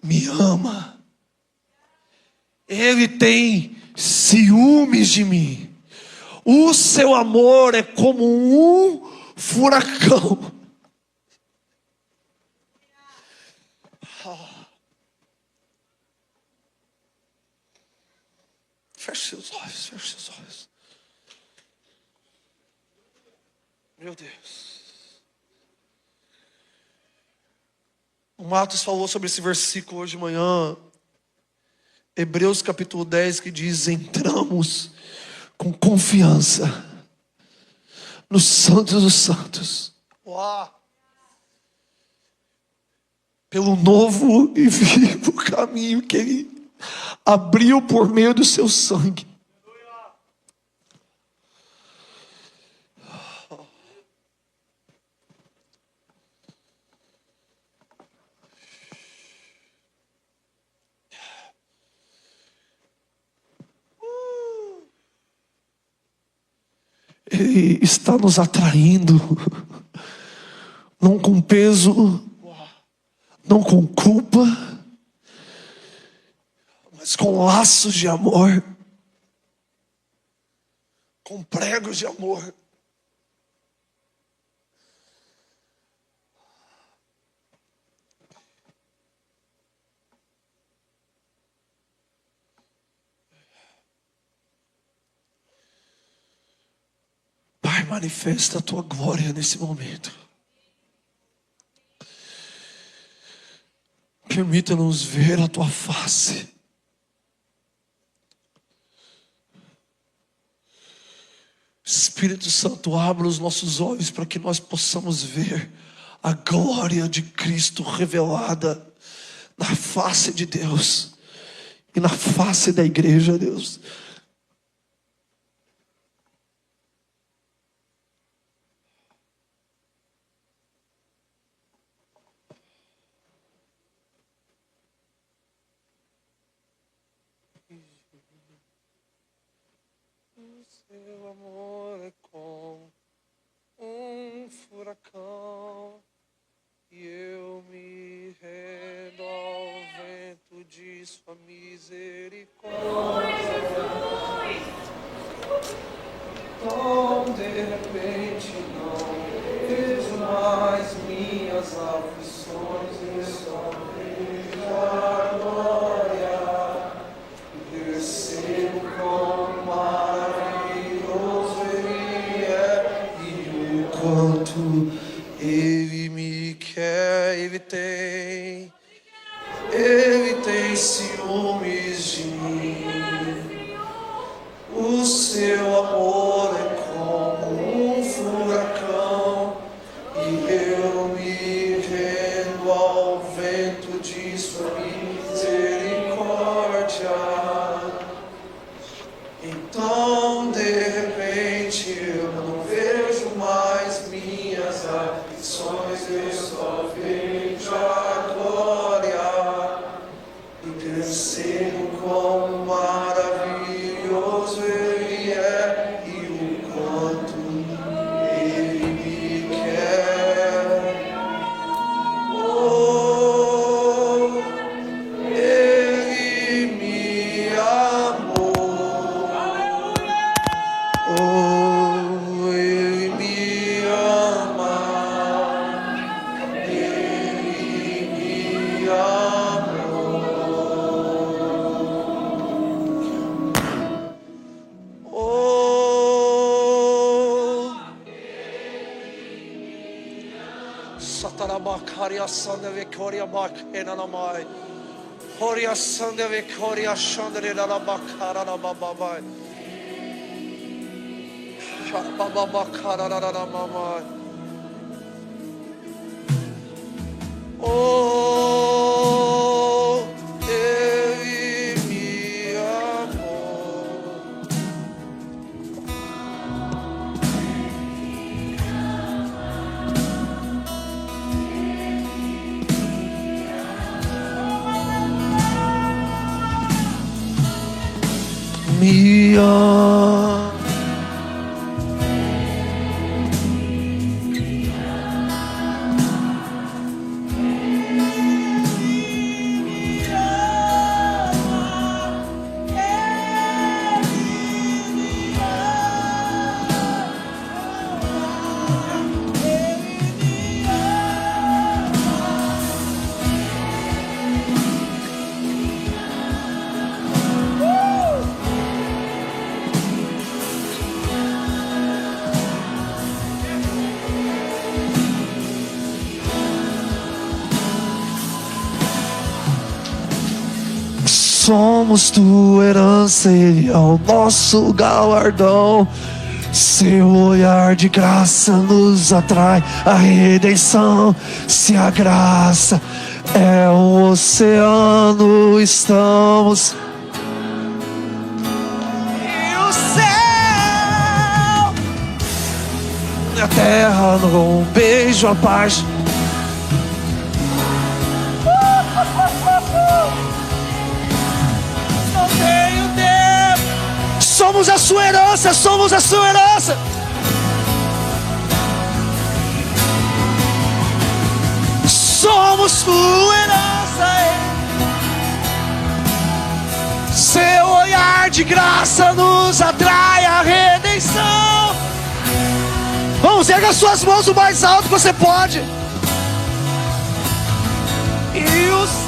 me ama. Ele tem ciúmes de mim. O seu amor é como um furacão. Feche seus olhos, feche seus olhos. Meu Deus. O Matos falou sobre esse versículo hoje de manhã. Hebreus capítulo 10, que diz: entramos com confiança nos santos dos santos. Uau. Pelo novo e vivo caminho que Ele abriu por meio do seu sangue. Ele está nos atraindo, não com peso, não com culpa, mas com laços de amor, com pregos de amor. Pai, manifesta a tua glória nesse momento. Permita-nos ver a tua face. Espírito Santo, abra os nossos olhos para que nós possamos ver a glória de Cristo revelada na face de Deus e na face da igreja, Deus. Seu amor é como um furacão, e eu me rendo ao vento de sua misericórdia. Então de repente não vejo mais minhas aflições, e só vejo a glória, e percebo como maravilhoso Ele é, e o quanto Ele me quer. Ele tem ciúmes de mim. O seu amor é como um furacão, e eu me rendo ao vento de sua misericórdia. Então de repente eu não vejo mais minhas aflições, eu só vejo a glória, e percebo quão maravilhoso Ele é, e o quanto Ele me quer. Oh, Ele me amou. Tarabacaria Sanda Vicoria Bacena Namai. Horia Sanda Vicoria Chandre Rabacara Rababai. Shababacara Ramamai. Oh, Ele me amou. Me ama. Somos tua herança, Ele é o nosso galardão. Seu olhar de graça nos atrai a redenção. Se a graça é um oceano, estamos. E o céu, a terra, um beijo, a paz. Somos a sua herança, somos a sua herança. Somos tua herança. Seu olhar de graça nos atrai a redenção. Vamos, erga suas mãos o mais alto que você pode. E o céu.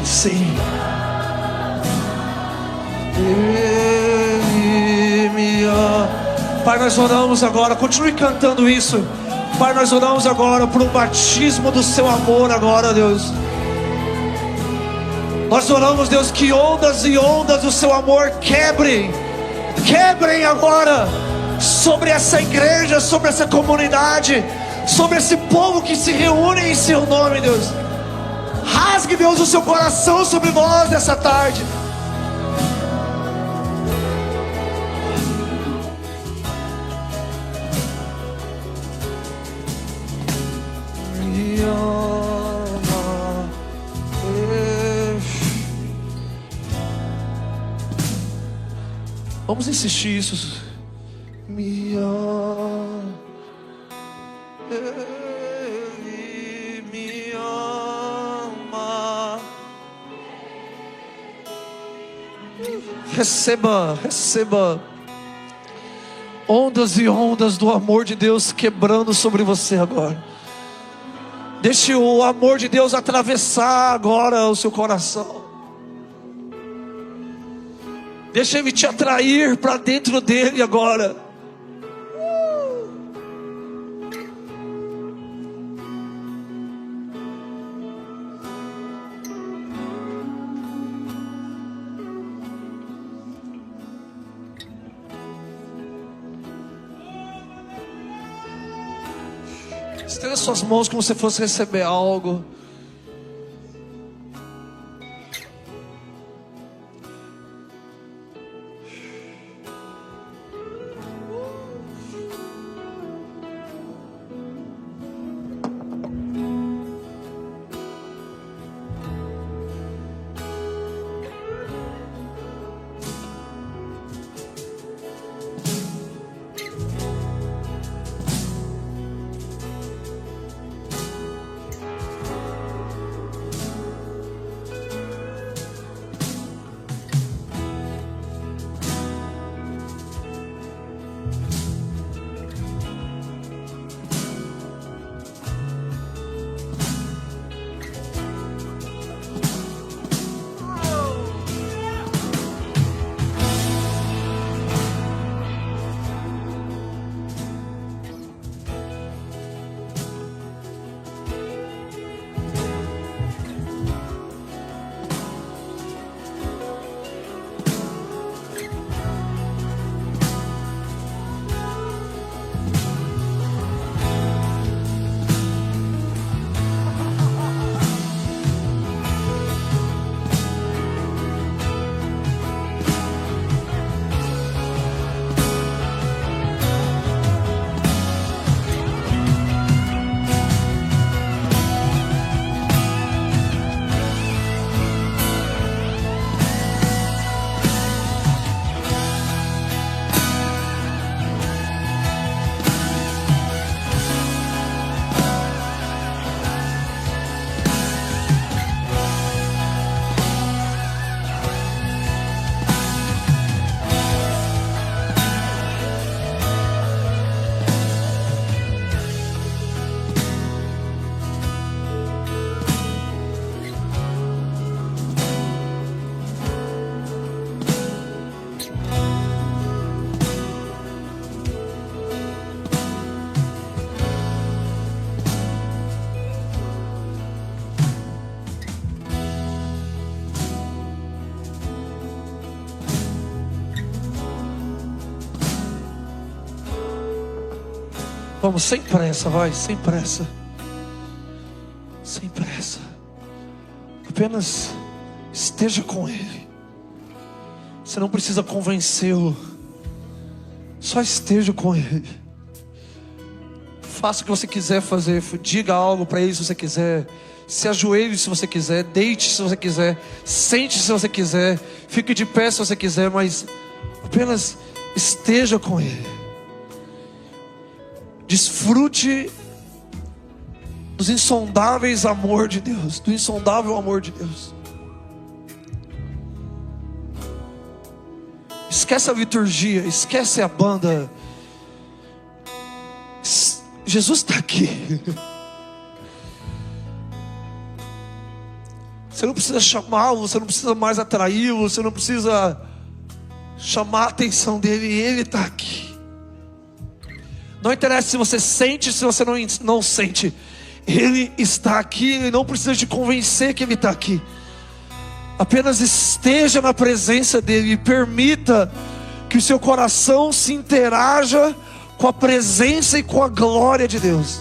Sim. Ele me ama. Pai, nós oramos agora, continue cantando isso. Pai, nós oramos agora por um batismo do seu amor agora, Deus. Nós oramos, Deus, que ondas e ondas do seu amor quebrem agora sobre essa igreja, sobre essa comunidade, sobre esse povo que se reúne em seu nome, Deus. Rasgue, Deus, o seu coração sobre nós nessa tarde. Me ama. Vamos insistir isso. Me ama. Ele me ama. Receba ondas e ondas do amor de Deus quebrando sobre você agora. Deixe o amor de Deus atravessar agora o seu coração. Deixa Ele te atrair para dentro dele agora. Estenda suas mãos como se fosse receber algo. Vamos, sem pressa, vai, sem pressa. Sem pressa. Apenas esteja com Ele. Você não precisa convencê-lo. Só esteja com Ele. Faça o que você quiser fazer. Diga algo para Ele se você quiser. Se ajoelhe se você quiser. Deite se você quiser. Sente se você quiser. Fique de pé se você quiser. Mas apenas esteja com Ele. Desfrute dos insondáveis amor de Deus. Do insondável amor de Deus. Esquece a liturgia. Esquece a banda. Jesus está aqui. Você não precisa chamá-lo. Você não precisa mais atraí-lo. Você não precisa chamar a atenção dele. Ele está aqui. Não interessa se você sente, se você não sente. Ele está aqui. Ele não precisa te convencer que Ele está aqui. Apenas esteja na presença dEle. E permita que o seu coração se interaja com a presença e com a glória de Deus.